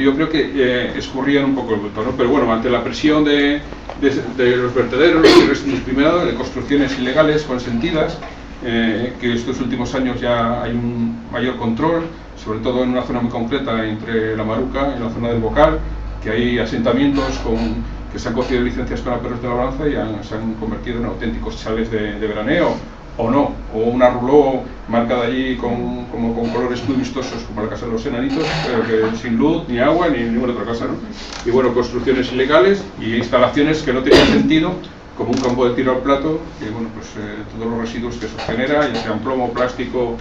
yo creo que escurrían un poco el bulto, ¿no? Pero bueno, ante la presión de los vertederos, los restos indiscriminados, de construcciones ilegales consentidas, que estos últimos años ya hay un mayor control, sobre todo en una zona muy concreta entre La Maruca y la zona del Bocal, que hay asentamientos que se han cogido licencias con aperos de labranza y se han convertido en auténticos chales de veraneo, o no, o una ruló marcada allí con colores muy vistosos, como la casa de los enanitos, pero que sin luz, ni agua, ni ninguna otra cosa, ¿no? Y bueno, construcciones ilegales y instalaciones que no tenían sentido, como un campo de tiro al plato, que bueno, pues todos los residuos que eso genera, ya sean plomo, plástico,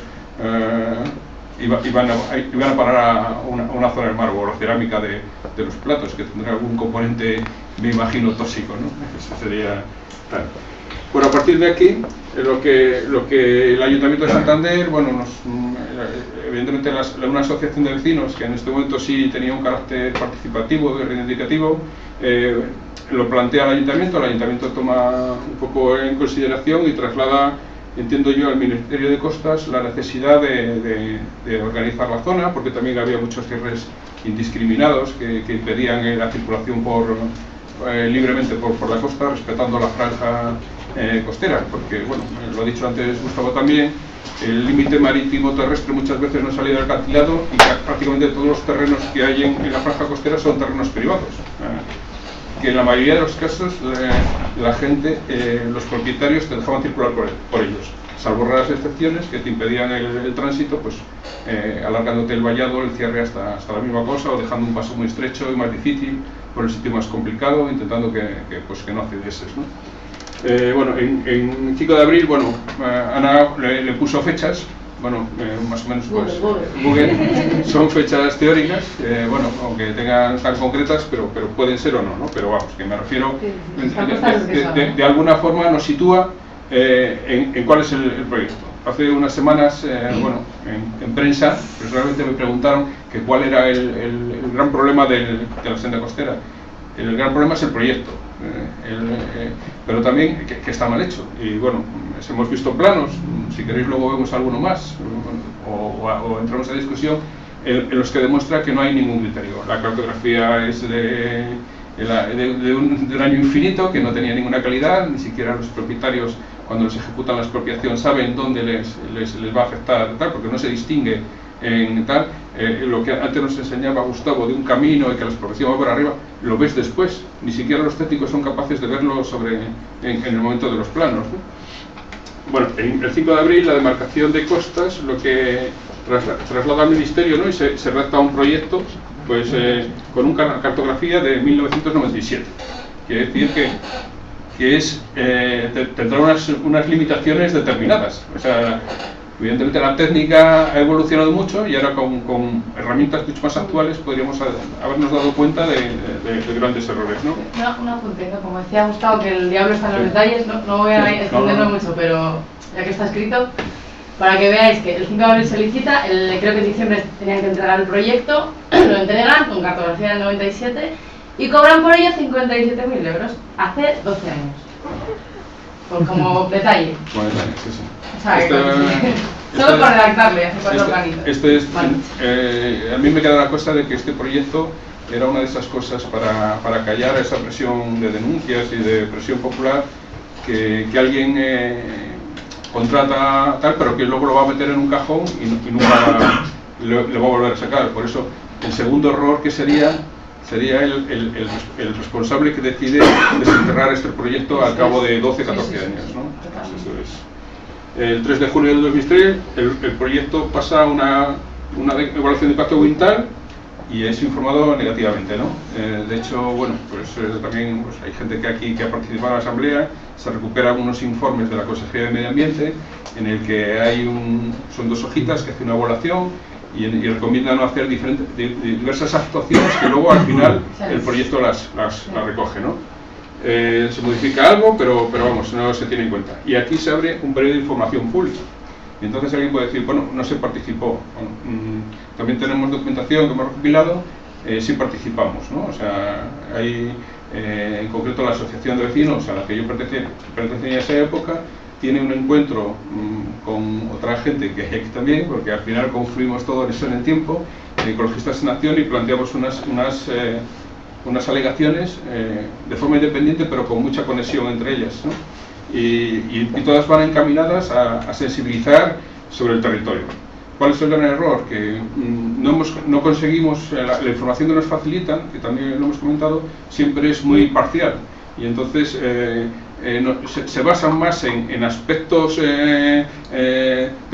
iban a parar a una zona del mar, o la cerámica de los platos, que tendrá algún componente, me imagino, tóxico, ¿no? Eso sería tal. Bueno, a partir de aquí, lo que el Ayuntamiento de Santander, bueno, evidentemente una asociación de vecinos que en este momento sí tenía un carácter participativo y reivindicativo, lo plantea al Ayuntamiento toma un poco en consideración y traslada, entiendo yo, al Ministerio de Costas la necesidad de organizar la zona, porque también había muchos cierres indiscriminados que impedían la circulación libremente por la costa, respetando la franja costera, porque, bueno, lo ha dicho antes Gustavo también, el límite marítimo terrestre muchas veces no salía del acantilado y prácticamente todos los terrenos que hay en la franja costera son terrenos privados, que en la mayoría de los casos la gente, los propietarios te dejaban circular por ellos, salvo raras excepciones que te impedían el tránsito, pues alargándote el vallado, el cierre hasta la misma cosa, o dejando un paso muy estrecho y más difícil por el sitio más complicado, intentando que no accedieses, ¿no? Bueno, en 5 de abril, bueno, Ana le puso fechas, bueno, más o menos, pues, Google, son fechas teóricas, bueno, aunque tengan tan concretas, pero pueden ser o no, ¿no? Pero vamos, que me refiero, de alguna forma nos sitúa en cuál es el proyecto. Hace unas semanas, bueno, en prensa, pues realmente me preguntaron que cuál era el gran problema de la senda costera. El gran problema es el proyecto, pero también que está mal hecho. Y bueno, hemos visto planos, si queréis luego vemos alguno más, o entramos a discusión, en los que demuestra que no hay ningún criterio. La cartografía es de un año infinito, que no tenía ninguna calidad, ni siquiera los propietarios, cuando les ejecutan la expropiación, saben dónde les va a afectar, tal, porque no se distingue en tal. Lo que antes nos enseñaba Gustavo de un camino y que la expropiación va por arriba, lo ves después. Ni siquiera los técnicos son capaces de verlo en el momento de los planos, ¿no? Bueno, en el 5 de abril la demarcación de costas lo que traslada al Ministerio, ¿no? Y se redacta un proyecto, pues, con una cartografía de 1997. Quiere decir que tendrá unas limitaciones determinadas. O sea, evidentemente la técnica ha evolucionado mucho y ahora con herramientas mucho más actuales podríamos habernos dado cuenta de grandes errores, ¿no? Un apunte, ¿no? Como decía Gustavo, que el diablo está en los detalles, no voy a extenderlo mucho, pero ya que está escrito, para que veáis que el 5 de abril se licita, creo que en diciembre tenían que entregar el proyecto, lo entregan con cartografía del 97 y cobran por ello 57.000 euros, hace 12 años. Por como detalle. Como detalle, sí, sí. O sea, solo por redactarlo y hacer 4 organitos. A mí me queda la cosa de que este proyecto era una de esas cosas para callar esa presión de denuncias y de presión popular que alguien contrata tal, pero que luego lo va a meter en un cajón y nunca le va a volver a sacar. Por eso, el segundo error que sería el responsable que decide desenterrar este proyecto al cabo de 12, 14 años, ¿no? Eso es. El 3 de junio del 2003 el proyecto pasa a una evaluación de impacto ambiental y es informado negativamente, ¿no? De hecho, bueno, pues también pues, hay gente que ha participado en la asamblea, se recuperan unos informes de la Consejería de Medio Ambiente en el que son 2 hojitas que hace una evaluación y recomienda no hacer diversas actuaciones que luego al final el proyecto las recoge, ¿no? Se modifica algo, pero vamos, no se tiene en cuenta. Y aquí se abre un periodo de información pública. Y entonces alguien puede decir, bueno, no se participó. Bueno, también tenemos documentación que hemos recopilado, sí participamos, ¿no? O sea, hay, en concreto la asociación de vecinos a la que yo pertenecía en esa época, tiene un encuentro con otra gente que hay aquí también, porque al final confluimos todo eso en el tiempo, Ecologistas en Acción, y planteamos unas alegaciones de forma independiente, pero con mucha conexión entre ellas, ¿no? Y todas van encaminadas a sensibilizar sobre el territorio. ¿Cuál es el gran error? Que no conseguimos, la información que nos facilitan, que también lo hemos comentado, siempre es muy parcial, y entonces se basan más en aspectos de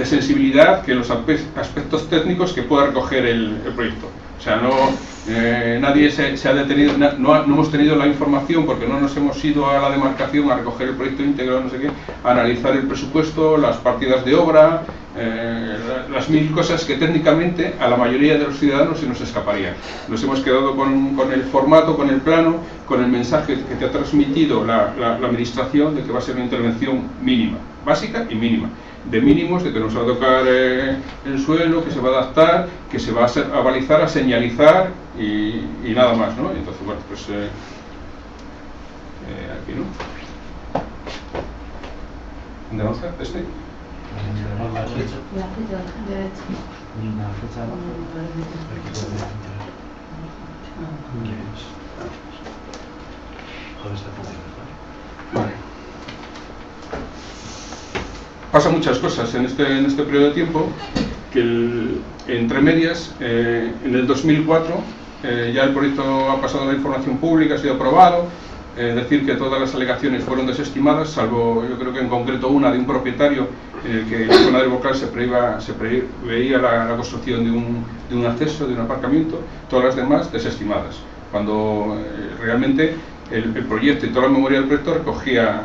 sensibilidad que en los aspectos técnicos que pueda recoger el proyecto. O sea, nadie se ha detenido, no hemos tenido la información porque no nos hemos ido a la demarcación a recoger el proyecto íntegro, no sé qué, a analizar el presupuesto, las partidas de obra, las mil cosas que técnicamente a la mayoría de los ciudadanos se nos escaparían. Nos hemos quedado con el formato, con el plano, con el mensaje que te ha transmitido la administración de que va a ser una intervención mínima, básica y mínima. De mínimos, de que nos va a tocar el suelo, que se va a adaptar, que se va a balizar, a señalizar y nada más, ¿no? Entonces, bueno, pues aquí, ¿no? ¿Dónde avanza? ¿Este? La derecha. Vale. Pasa muchas cosas en este periodo de tiempo, que entre medias, en el 2004 ya el proyecto ha pasado a la información pública, ha sido aprobado, decir que todas las alegaciones fueron desestimadas, salvo yo creo que en concreto una de un propietario en el que en la zona del Bocal se preveía la construcción de un acceso, de un aparcamiento, todas las demás desestimadas, cuando realmente el proyecto y toda la memoria del proyecto recogía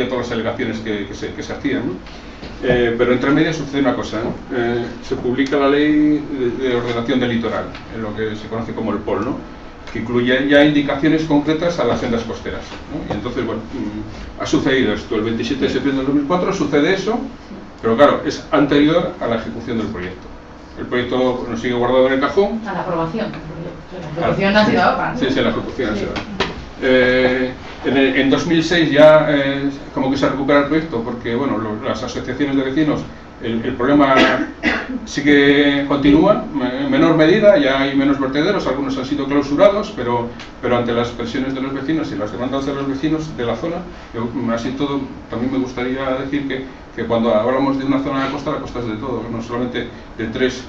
todas las alegaciones que se hacían, ¿no? Pero entre medias sucede una cosa, ¿no? Se publica la ley de ordenación del litoral, en lo que se conoce como el POL, ¿no? Que incluye ya indicaciones concretas a las sendas costeras, ¿no? Y entonces, bueno, ha sucedido esto, el 27 de septiembre de 2004 sucede eso, pero claro, es anterior a la ejecución del proyecto. El proyecto nos sigue guardado en el cajón. A la aprobación. La ejecución no ha sido ahora, ¿no? Sí, la ejecución ha sido ahora. En 2006 ya como que se recupera el proyecto porque bueno, las asociaciones de vecinos, el problema sí que continúa en menor medida, ya hay menos vertederos, algunos han sido clausurados, pero ante las presiones de los vecinos y las demandas de los vecinos de la zona, así todo, también me gustaría decir que cuando hablamos de una zona de la costa es de todo, no solamente de tres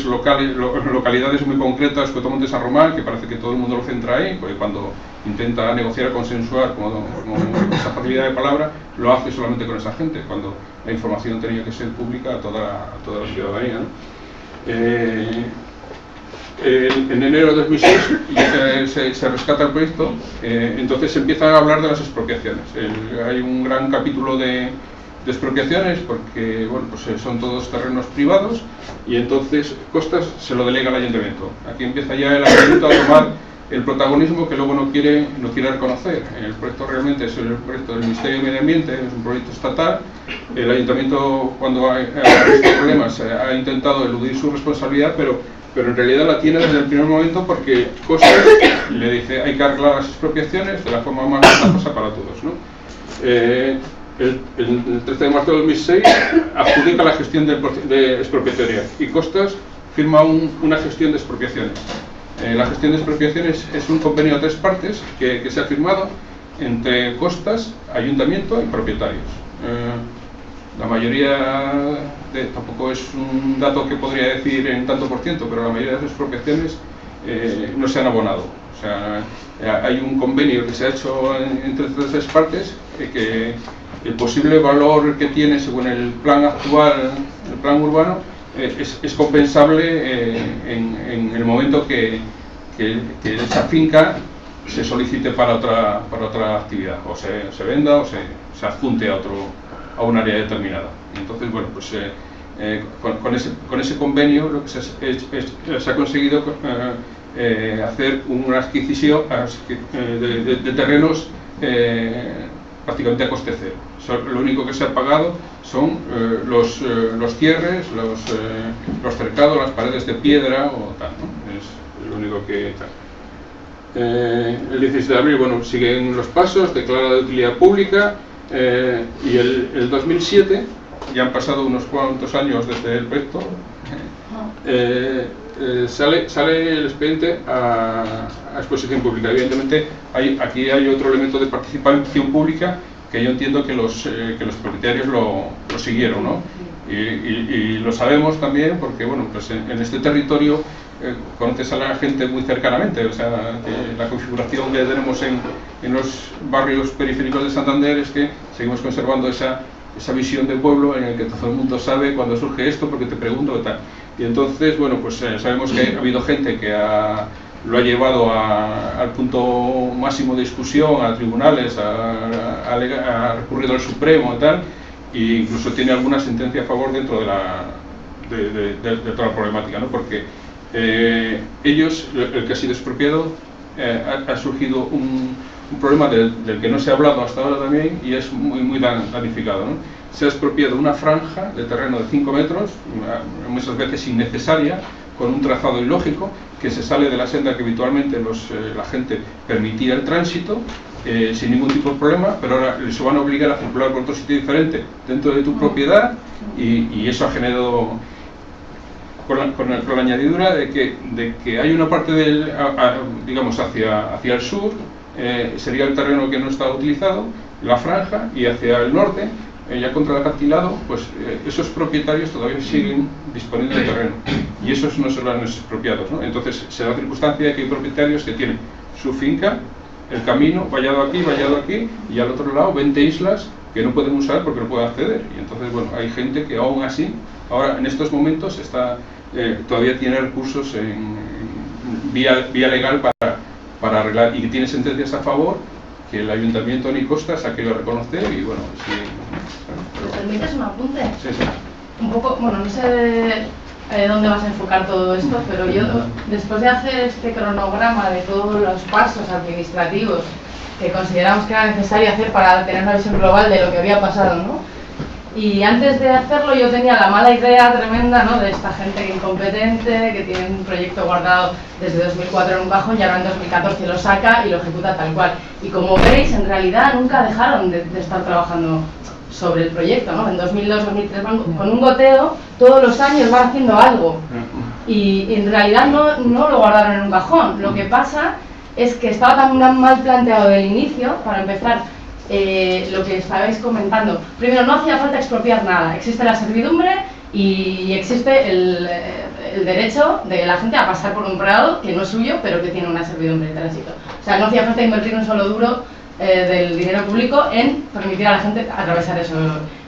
localidades muy concretas, Cotomonte y San Román, que parece que todo el mundo lo centra ahí, porque cuando intenta negociar, consensuar, como esa facilidad de palabra, lo hace solamente con esa gente, cuando la información tenía que ser pública a toda la ciudadanía, ¿no? En enero de 2006 se rescata el proyecto, entonces se empieza a hablar de las expropiaciones. Hay un gran capítulo de expropiaciones porque bueno, pues son todos terrenos privados y entonces Costas se lo delega al ayuntamiento. Aquí empieza ya el ayuntamiento a tomar el protagonismo que luego no quiere reconocer. El proyecto realmente es el proyecto del Ministerio de Medio Ambiente, es un proyecto estatal. El ayuntamiento, cuando ha habido problemas, ha intentado eludir su responsabilidad, pero en realidad la tiene desde el primer momento porque Costas le dice hay que arreglar las expropiaciones de la forma más ventajosa para todos, ¿no? El 13 de marzo de 2006 adjudica la gestión de expropiatoria y Costas firma una gestión de expropiaciones. La gestión de expropiaciones es un convenio a 3 partes que se ha firmado entre Costas, ayuntamiento y propietarios. La mayoría, tampoco es un dato que podría decir en tanto por ciento, pero la mayoría de las expropiaciones no se han abonado. O sea, hay un convenio que se ha hecho entre estas 3 partes que el posible valor que tiene según el plan actual, el plan urbano, es compensable en el momento que esa finca se solicite para otra actividad, o se venda o se adjunte a un área determinada. Entonces, bueno, pues con ese convenio lo que se ha conseguido hacer una adquisición de terrenos prácticamente a coste cero. Lo único que se ha pagado son los cierres, los cercados, las paredes de piedra o tal, ¿no? Es lo único que tal. El 16 de abril, bueno, siguen los pasos, declara de utilidad pública y el 2007, ya han pasado unos cuantos años desde el proyecto, sale el expediente a exposición pública. Evidentemente aquí hay otro elemento de participación pública que yo entiendo que los propietarios lo siguieron, ¿no? Y lo sabemos también porque bueno, pues en este territorio conoces a la gente muy cercanamente, o sea, que la configuración que tenemos en los barrios periféricos de Santander es que seguimos conservando esa visión de pueblo en el que todo el mundo sabe cuando surge esto, porque te pregunto y tal. Y entonces, bueno, pues sabemos que ha habido gente que lo ha llevado al punto máximo de discusión, a tribunales, ha recurrido al Supremo y tal, e incluso tiene alguna sentencia a favor dentro de toda la problemática, ¿no? Porque ellos, el que ha sido expropiado, ha surgido un problema del que no se ha hablado hasta ahora también, y es muy damnificado, ¿no? Se ha expropiado una franja de terreno de 5 metros, muchas veces innecesaria, con un trazado ilógico, que se sale de la senda que habitualmente la gente permitía el tránsito, sin ningún tipo de problema, pero ahora se van a obligar a circular por otro sitio diferente dentro de tu propiedad, y eso ha generado, con la añadidura de que hay una parte digamos hacia el sur, sería el terreno que no está utilizado, la franja, y hacia el norte, ya contra el acantilado, pues esos propietarios todavía siguen disponiendo de terreno, y esos no son los expropiados, ¿no? Entonces se da la circunstancia de que hay propietarios que tienen su finca, el camino vallado aquí, y al otro lado 20 islas que no pueden usar porque no pueden acceder, y entonces, bueno, hay gente que aún así, ahora en estos momentos todavía tiene recursos en vía legal para arreglar, y que tiene sentencias a favor que el Ayuntamiento ni Costas ha querido reconocer, y bueno, sí. ¿Me permites un apunte? Sí. Un poco, bueno, no sé dónde vas a enfocar todo esto, pero yo, después de hacer este cronograma de todos los pasos administrativos que consideramos que era necesario hacer para tener una visión global de lo que había pasado, ¿no? Y antes de hacerlo yo tenía la mala idea tremenda, ¿no?, de esta gente incompetente que tiene un proyecto guardado desde 2004 en un cajón y ahora en 2014 lo saca y lo ejecuta tal cual. Y como veis, en realidad nunca dejaron de estar trabajando sobre el proyecto, ¿no? En 2002, 2003 con un goteo, todos los años van haciendo algo. Y en realidad no lo guardaron en un cajón. Lo que pasa es que estaba tan mal planteado del inicio, para empezar. Lo que estabais comentando, primero, no hacía falta expropiar nada, existe la servidumbre y existe el derecho de la gente a pasar por un prado que no es suyo, pero que tiene una servidumbre de tránsito. O sea, no hacía falta invertir un solo duro del dinero público en permitir a la gente atravesar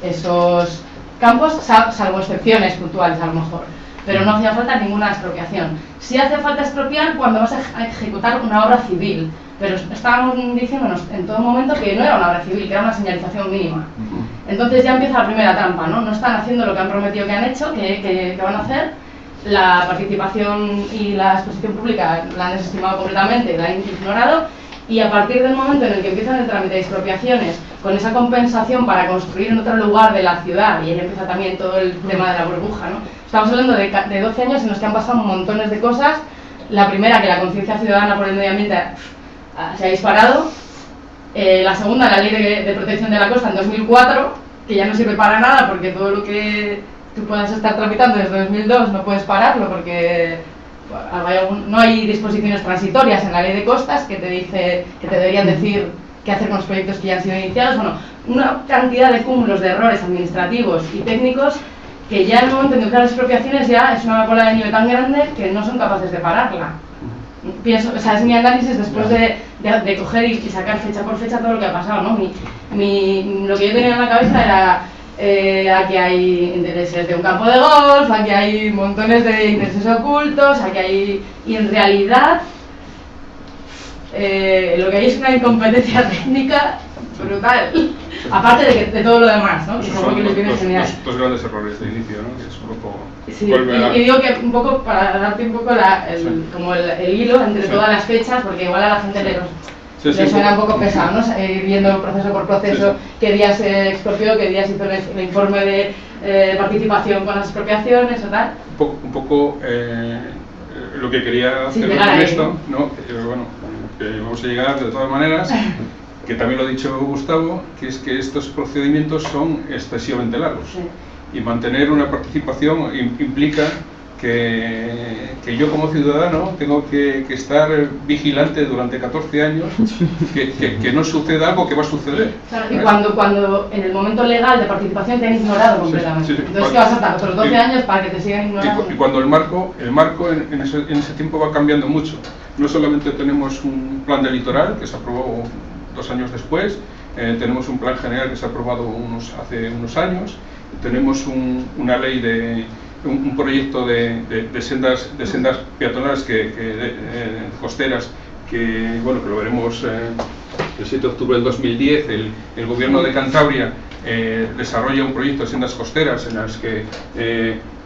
esos campos, salvo excepciones puntuales a lo mejor, pero no hacía falta ninguna expropiación. Sí hace falta expropiar cuando vas a ejecutar una obra civil, pero estábamos diciéndonos en todo momento que no era una obra civil, que era una señalización mínima. Entonces ya empieza la primera trampa, ¿no? No están haciendo lo que han prometido que han hecho, que van a hacer. La participación y la exposición pública la han desestimado completamente, la han ignorado, y a partir del momento en el que empiezan el trámite de expropiaciones, con esa compensación para construir en otro lugar de la ciudad, y ahí empieza también todo el tema de la burbuja, ¿no? Estamos hablando de 12 años en los que han pasado montones de cosas. La primera, que la conciencia ciudadana por el medio ambiente se ha disparado. La segunda, la ley de protección de la costa en 2004, que ya no sirve para nada porque todo lo que tú puedas estar tramitando desde 2002 no puedes pararlo porque no hay disposiciones transitorias en la ley de costas que te deberían decir qué hacer con los proyectos que ya han sido iniciados. Bueno, una cantidad de cúmulos de errores administrativos y técnicos que ya en el momento en que las expropiaciones ya es una bola de nieve tan grande que no son capaces de pararla. Pienso, o sea, es mi análisis después de coger y sacar fecha por fecha todo lo que ha pasado, ¿no? Lo que yo tenía en la cabeza era aquí hay intereses de un campo de golf, aquí hay montones de intereses ocultos, aquí hay... Y en realidad lo que hay es una incompetencia técnica brutal, aparte de todo lo demás, ¿no? Que son que les viene genial. Dos grandes errores de inicio, ¿no? Que es un poco... Sí, y digo que un poco, para darte un poco como el hilo entre todas las fechas, porque igual a la gente le suena un poco pesado, ¿no? Ir viendo proceso por proceso, qué días se expropió, qué días hizo el informe de participación con las expropiaciones o tal. Un poco lo que quería hacer con esto, ¿no? Bueno, que vamos a llegar de todas maneras, que también lo ha dicho Gustavo, que es que estos procedimientos son excesivamente largos. Sí. Y mantener una participación implica que yo como ciudadano tengo que estar vigilante durante 14 años que no suceda algo que va a suceder. Claro, y cuando en el momento legal de participación te han ignorado completamente. Sí. Entonces, ¿qué vas a estar otros 12 años para que te sigan ignorando? Y cuando el marco en ese tiempo va cambiando mucho. No solamente tenemos un plan de litoral que se aprobó 2 años después, tenemos un plan general que se ha aprobado hace unos años, tenemos una ley un proyecto de sendas peatonales costeras que lo veremos el 7 de octubre del 2010. El gobierno de Cantabria desarrolla un proyecto de sendas costeras en las que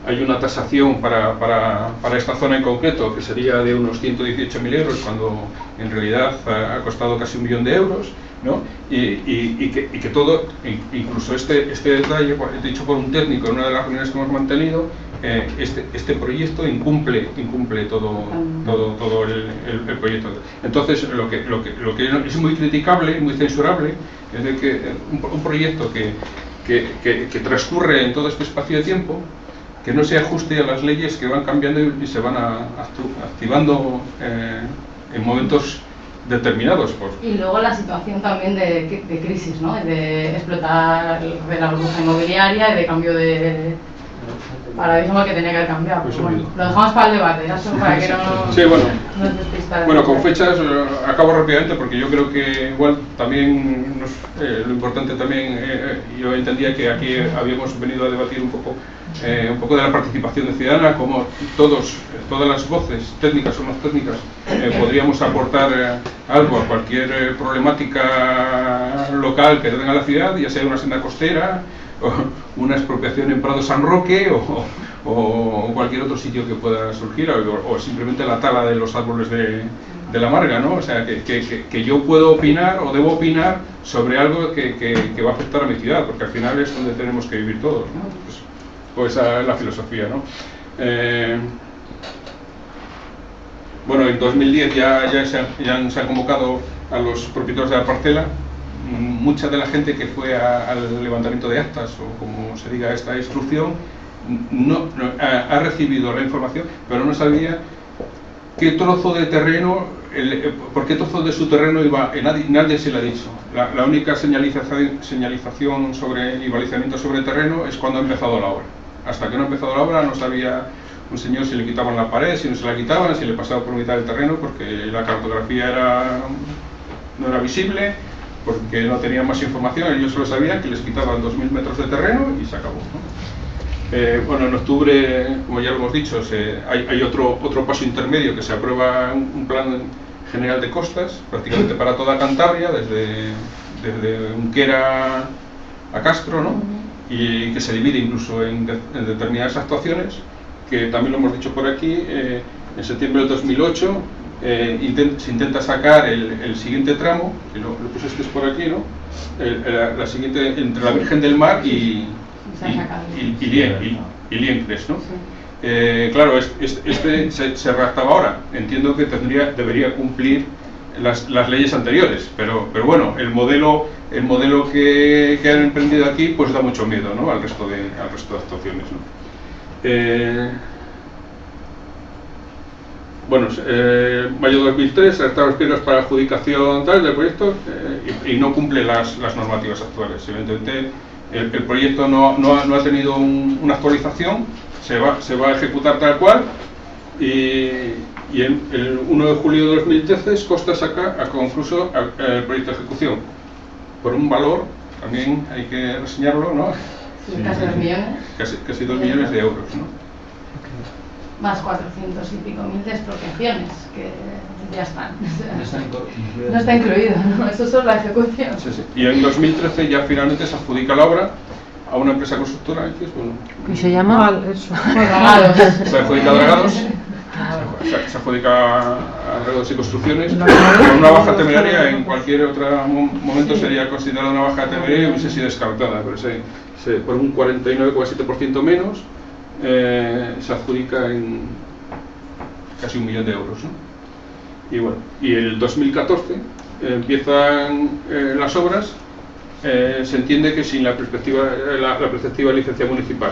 hay una tasación para esta zona en concreto que sería de unos 118.000 euros, cuando en realidad ha costado casi 1 millón de euros, ¿no? Y que todo, incluso este detalle dicho por un técnico en una de las reuniones que hemos mantenido, este proyecto incumple todo el proyecto. Entonces lo que es muy criticable, muy censurable, es de que un proyecto que transcurre en todo este espacio de tiempo, que no se ajuste a las leyes que van cambiando y se van activando en momentos determinados. Y luego la situación también de crisis, ¿no? De explotar la burbuja inmobiliaria y de cambio de paradigma que tenía que haber cambiado. Pues bueno, lo dejamos para el debate, ya solo para que no sí, nos despistara. Bueno, con fechas acabo rápidamente, porque yo creo que igual también lo importante también, yo entendía que aquí habíamos venido a debatir un poco de la participación ciudadana, como todas las voces técnicas o no técnicas podríamos aportar algo a cualquier problemática local que tenga la ciudad, ya sea una senda costera, o una expropiación en Prado San Roque, o cualquier otro sitio que pueda surgir, o simplemente la tala de los árboles de la Marga, ¿no? O sea, que yo puedo opinar o debo opinar sobre algo que va a afectar a mi ciudad, porque al final es donde tenemos que vivir todos, ¿no? Pues esa es la filosofía, ¿no? Bueno, en 2010 ya se han convocado a los propietarios de la parcela. Mucha de la gente que fue al levantamiento de actas, o como se diga esta instrucción, ha recibido la información, pero no sabía qué trozo de terreno, por qué trozo de su terreno iba, nadie se le ha dicho. La única señalización y balizamiento sobre el terreno es cuando ha empezado la obra. Hasta que no ha empezado la obra no sabía un señor si le quitaban la pared, si no se la quitaban, si le pasaba por mitad del terreno, porque la cartografía no era visible, porque no tenían más información. Ellos solo sabían que les quitaban 2.000 metros de terreno y se acabó, ¿no? Bueno, en octubre, como ya lo hemos dicho, hay otro paso intermedio, que se aprueba un plan general de costas, prácticamente para toda Cantabria, desde Unquera a Castro, ¿no? Y que se divide incluso en determinadas actuaciones, que también lo hemos dicho por aquí. En septiembre del 2008 se intenta sacar el siguiente tramo, que lo pusiste por aquí, ¿no? La siguiente, entre la Virgen del Mar y Liencres, ¿no? Sí. Claro, este se redactaba ahora. Entiendo que debería cumplir las leyes anteriores, pero bueno, el modelo que han emprendido aquí pues da mucho miedo, ¿no? al resto de actuaciones, ¿no? Bueno, mayo de 2003, redactar los pliegos para adjudicación del proyecto, y no cumple las normativas actuales. Evidentemente, el proyecto no ha tenido una actualización, se va a ejecutar tal cual, y el 1 de julio de 2013 Costa saca a concluso el proyecto de ejecución por un valor, también hay que reseñarlo, ¿no? Sí, casi 2 millones. Casi 2 millones de euros, ¿no? Más 400 y pico mil de expropiaciones, que ya están. No está incluido, ¿no? Eso es solo la ejecución. Sí. Y en 2013 ya finalmente se adjudica la obra a una empresa constructora, ¿y se llama? Dragados. Se adjudica a Dragados, se adjudica a Dragados y Construcciones. Con una baja temeraria, en cualquier otro momento sería considerada una baja temeraria y hubiese sido descartada, pero por un 49,7% menos se adjudica en casi 1 millón de euros, ¿no? Y bueno, y el 2014 empiezan las obras. Se entiende que sin la perspectiva licencia municipal,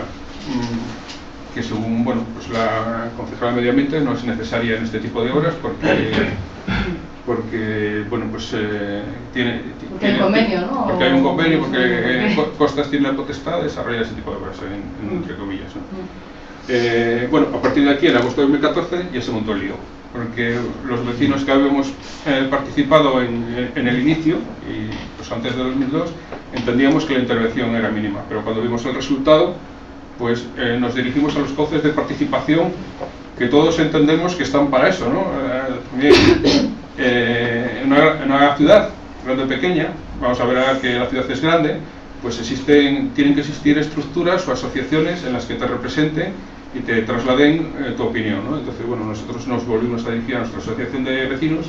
que según pues la concejala de Medio Ambiente no es necesaria en este tipo de obras, porque bueno, pues tiene un convenio, ¿no? Porque hay un convenio, porque Costas tiene la potestad de desarrollar ese tipo de obras, entre comillas, ¿no? Bueno, a partir de aquí, en agosto de 2014, ya se montó el lío, porque los vecinos que habíamos participado en el inicio, y pues antes de 2002, entendíamos que la intervención era mínima, pero cuando vimos el resultado, pues nos dirigimos a los cauces de participación que todos entendemos que están para eso, ¿no? En una ciudad grande o pequeña, vamos a ver que la ciudad es grande, pues tienen que existir estructuras o asociaciones en las que te representen y te trasladen tu opinión, ¿no? Entonces, bueno, nosotros nos volvimos a dirigir a nuestra asociación de vecinos,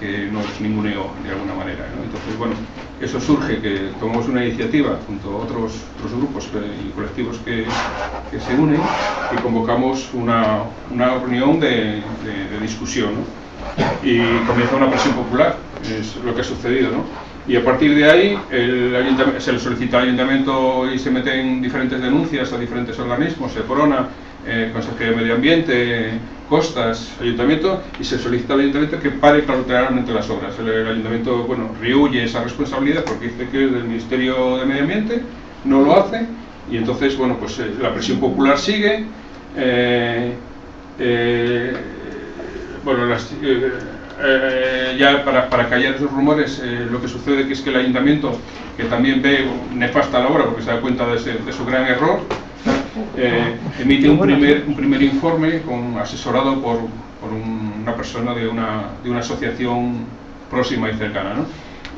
que nos ninguneó de alguna manera, ¿no? Entonces, bueno, eso surge que tomamos una iniciativa junto a otros grupos y colectivos que se unen y convocamos una reunión de discusión, ¿no? Y comienza una presión popular, es lo que ha sucedido, ¿no? Y a partir de ahí se le solicita al ayuntamiento y se meten diferentes denuncias a diferentes organismos, Seprona, Consejería de Medio Ambiente, Costas, Ayuntamiento, y se solicita al Ayuntamiento que pare cautelarmente las obras. El Ayuntamiento, bueno, rehuye esa responsabilidad porque dice que es del Ministerio de Medio Ambiente, no lo hace, y entonces, bueno, pues la presión popular sigue. Bueno, ya para callar esos rumores, lo que sucede que es que el Ayuntamiento, que también ve nefasta la obra porque se da cuenta de su gran error, emite un primer informe asesorado por una persona de una asociación próxima y cercana, ¿no?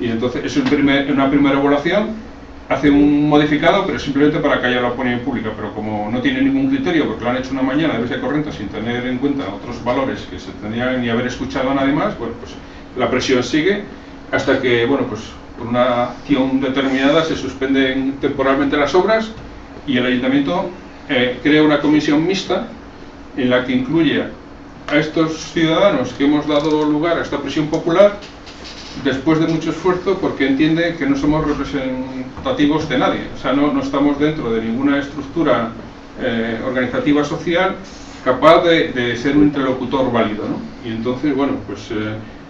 Y entonces es una primera evaluación, hace un modificado, pero simplemente para callar la opinión pública, pero como no tiene ningún criterio, porque lo han hecho una mañana de vía corriente sin tener en cuenta otros valores que se tendrían ni haber escuchado a nadie más, bueno, pues la presión sigue hasta que, bueno, pues por una acción determinada se suspenden temporalmente las obras y el Ayuntamiento crea una comisión mixta en la que incluye a estos ciudadanos que hemos dado lugar a esta presión popular después de mucho esfuerzo, porque entiende que no somos representativos de nadie, o sea, no estamos dentro de ninguna estructura organizativa social capaz de ser un interlocutor válido, ¿no? Y entonces, bueno, pues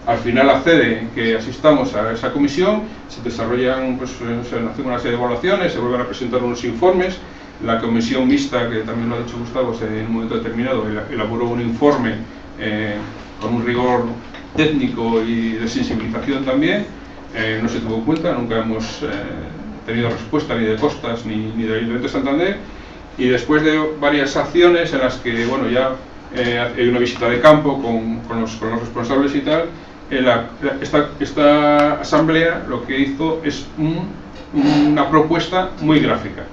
al final accede que asistamos a esa comisión, se desarrollan, pues se hacen una serie de evaluaciones, se vuelven a presentar unos informes. La comisión mixta, que también lo ha dicho Gustavo, en un momento determinado elaboró un informe con un rigor técnico y de sensibilización también, no se tuvo en cuenta, nunca hemos tenido respuesta ni de Costas ni del Ayuntamiento de Santander, y después de varias acciones en las que, bueno, ya hay una visita de campo con los responsables y tal, esta asamblea lo que hizo es una propuesta muy gráfica,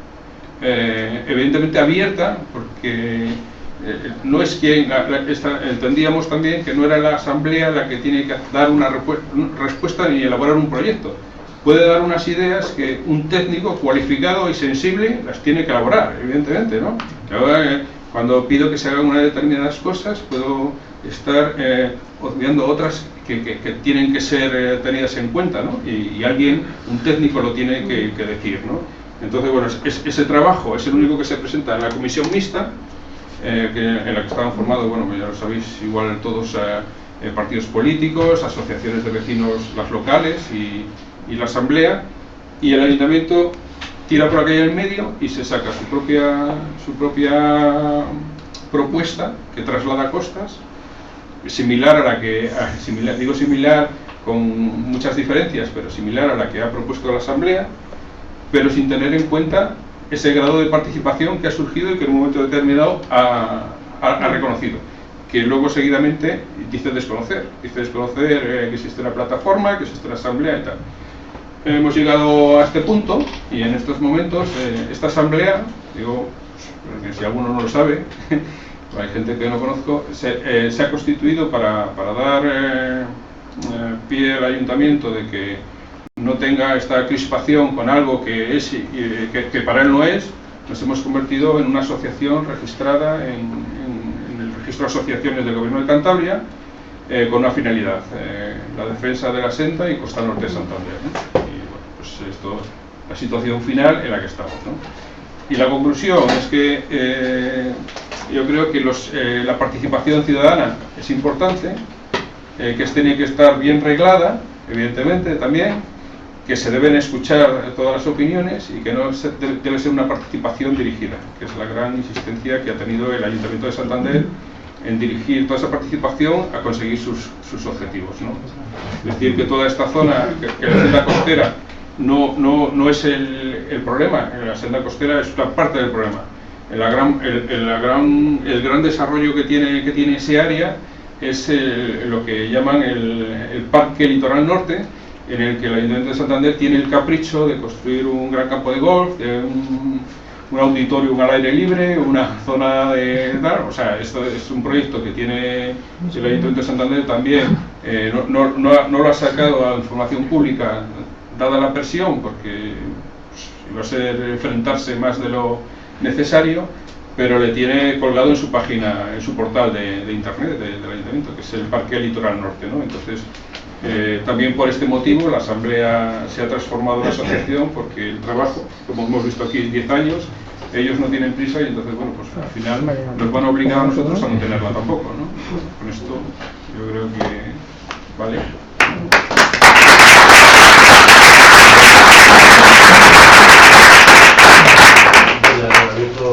evidentemente abierta, porque no es quien entendíamos también que no era la asamblea la que tiene que dar una respuesta ni elaborar un proyecto. Puede dar unas ideas que un técnico cualificado y sensible las tiene que elaborar, evidentemente, ¿no? Cuando pido que se hagan unas determinadas cosas, puedo estar obviando otras que tienen que ser tenidas en cuenta, ¿no? Y alguien, un técnico, lo tiene que decir, ¿no? Entonces, bueno, ese trabajo es el único que se presenta en la comisión mixta, en la que estaban formados, bueno, ya lo sabéis, igual todos partidos políticos, asociaciones de vecinos, las locales y la asamblea, y el ayuntamiento tira por aquella en medio y se saca su propia propuesta que traslada a Costas, similar a la que, digo similar con muchas diferencias, pero similar a la que ha propuesto la asamblea, pero sin tener en cuenta ese grado de participación que ha surgido y que en un momento determinado ha reconocido, que luego seguidamente dice desconocer que existe una plataforma, que existe una asamblea y tal. Hemos llegado a este punto y en estos momentos esta asamblea, digo, porque si alguno no lo sabe, hay gente que no conozco, se ha constituido para dar pie al ayuntamiento de que no tenga esta crispación con algo que es que para él no es. Nos hemos convertido en una asociación registrada en el registro de asociaciones del Gobierno de Cantabria, con una finalidad, la defensa de la Senda y Costa Norte de Santander, ¿no? Y bueno, pues esto es la situación final en la que estamos, ¿no? Y la conclusión es que yo creo que la participación ciudadana es importante, que tiene que estar bien reglada, evidentemente también, que se deben escuchar todas las opiniones y que no debe ser una participación dirigida, que es la gran insistencia que ha tenido el Ayuntamiento de Santander en dirigir toda esa participación a conseguir sus objetivos, ¿no? Es decir, que toda esta zona, que la senda costera no es el problema, la senda costera es una parte del problema. el gran desarrollo que tiene ese área es lo que llaman el Parque Litoral Norte, en el que el Ayuntamiento de Santander tiene el capricho de construir un gran campo de golf, un auditorio al aire libre, una zona de tal. O sea, esto es un proyecto que tiene el Ayuntamiento de Santander también, no lo ha sacado a la información pública dada la presión, porque iba a ser enfrentarse más de lo necesario, pero le tiene colgado en su página, en su portal de internet del Ayuntamiento, que es el Parque Litoral Norte, ¿no? Entonces, también por este motivo la Asamblea se ha transformado en asociación, porque el trabajo, como hemos visto aquí, 10 años, ellos no tienen prisa y entonces, bueno, pues al final nos van a obligar a nosotros a no tenerla tampoco, ¿no? Con esto yo creo que vale.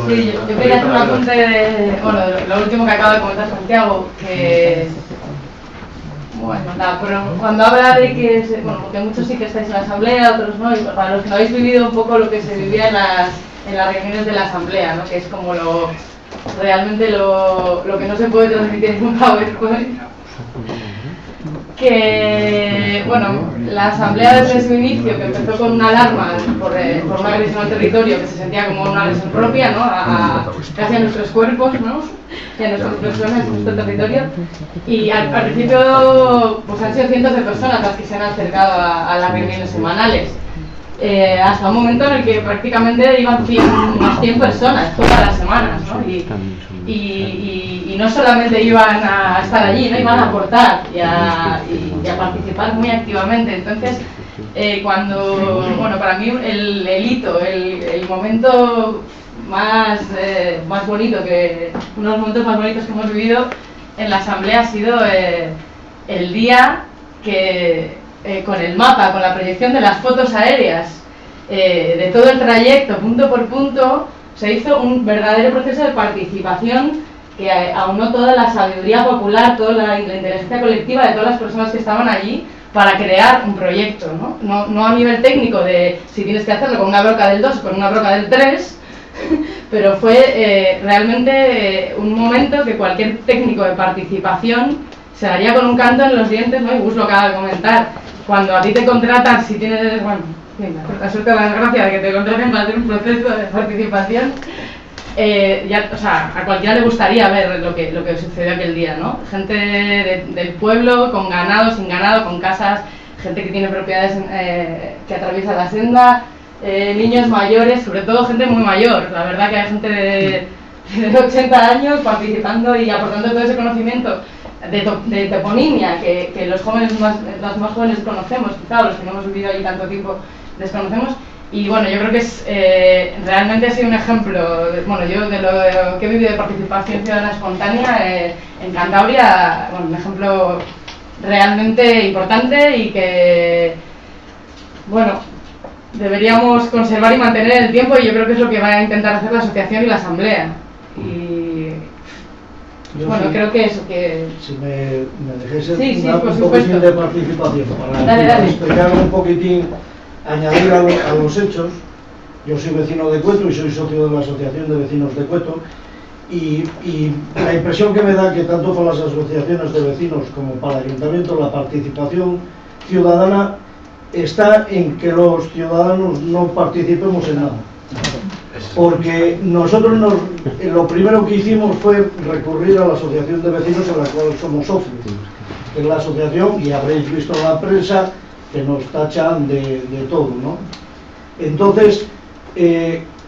Sí, yo quería hacer un apunte de lo último que acaba de comentar Santiago, que bueno, pero cuando habla de que, porque muchos sí que estáis en la asamblea, otros no, y para los que no habéis vivido un poco lo que se vivía en las reuniones de la asamblea, ¿no? Que es como realmente lo que no se puede transmitir en un PowerPoint. Que, bueno, la asamblea desde su inicio, que empezó con una alarma por una agresión al territorio, que se sentía como una agresión propia, ¿no? Casi a nuestros cuerpos, ¿no? Y a nuestras personas, a nuestro territorio. Y al principio, pues han sido cientos de personas las que se han acercado a las reuniones semanales. Hasta un momento en el que prácticamente iban unas 100 personas todas las semanas, ¿no? Y no solamente iban a estar allí, ¿no? Iban a aportar y a participar muy activamente. Entonces, para mí el hito, el momento más bonito, unos momentos más bonitos que hemos vivido en la asamblea ha sido el día que con el mapa, con la proyección de las fotos aéreas de todo el trayecto, punto por punto, se hizo un verdadero proceso de participación que aunó toda la sabiduría popular, toda la inteligencia colectiva de todas las personas que estaban allí para crear un proyecto, ¿no? No a nivel técnico de si tienes que hacerlo con una broca del 2 o con una broca del 3, pero fue realmente un momento que cualquier técnico de participación se daría con un canto en los dientes, ¿no? Y Gus lo acaba de comentar. Cuando a ti te contratan, si tienes, la suerte o la desgracia de que te contraten para hacer un proceso de participación, a cualquiera le gustaría ver lo que sucedió aquel día, ¿no? Gente del pueblo, con ganado, sin ganado, con casas, gente que tiene propiedades que atraviesa la senda, niños mayores, sobre todo gente muy mayor. La verdad que hay gente de 80 años participando y aportando todo ese conocimiento de toponimia que los más jóvenes conocemos, quizá los que no hemos vivido ahí tanto tiempo desconocemos. Y bueno, yo creo que realmente ha sido un ejemplo, yo de lo que he vivido de participación ciudadana espontánea en Cantabria, un ejemplo realmente importante y que, deberíamos conservar y mantener en el tiempo, y yo creo que es lo que va a intentar hacer la asociación y la asamblea. Y creo que eso, que... Si me dejéis por un supuesto. poquitín de participación para explicar un poquitín, añadir a los hechos. Yo soy vecino de Cueto y soy socio de la Asociación de Vecinos de Cueto, y la impresión que me da que tanto para las asociaciones de vecinos como para el ayuntamiento la participación ciudadana está en que los ciudadanos no participemos en nada. Porque nosotros lo primero que hicimos fue recurrir a la asociación de vecinos en la cual somos socios. En la asociación, y habréis visto en la prensa, que nos tachan de todo, ¿no? Entonces,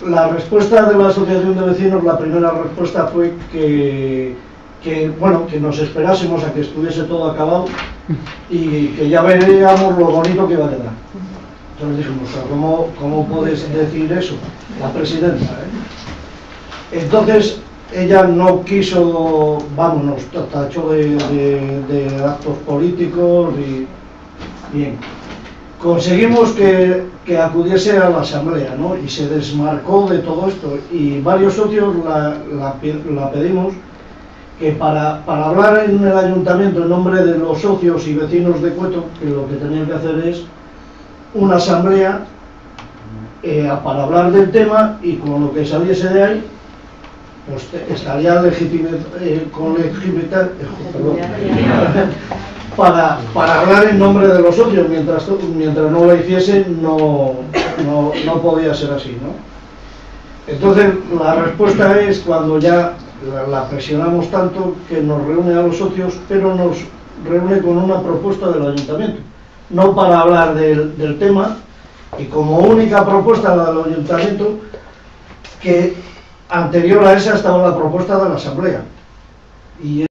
la respuesta de la asociación de vecinos, la primera respuesta fue que nos esperásemos a que estuviese todo acabado y que ya veríamos lo bonito que iba a quedar. Entonces dijimos, ¿cómo puedes decir eso? La presidenta, Entonces, ella no quiso, nos tachó de actos políticos y... Bien, conseguimos que acudiese a la asamblea, ¿no? Y se desmarcó de todo esto, y varios socios la pedimos que para hablar en el ayuntamiento en nombre de los socios y vecinos de Cueto, que lo que tenían que hacer es una asamblea para hablar del tema, y con lo que saliese de ahí pues estaría con legitimidad para hablar en nombre de los socios. Mientras no lo hiciese, no podía ser así, ¿no? Entonces la respuesta es cuando ya la presionamos tanto que nos reúne a los socios, pero nos reúne con una propuesta del ayuntamiento, no para hablar del tema, y como única propuesta la del ayuntamiento, que anterior a esa estaba la propuesta de la asamblea. Y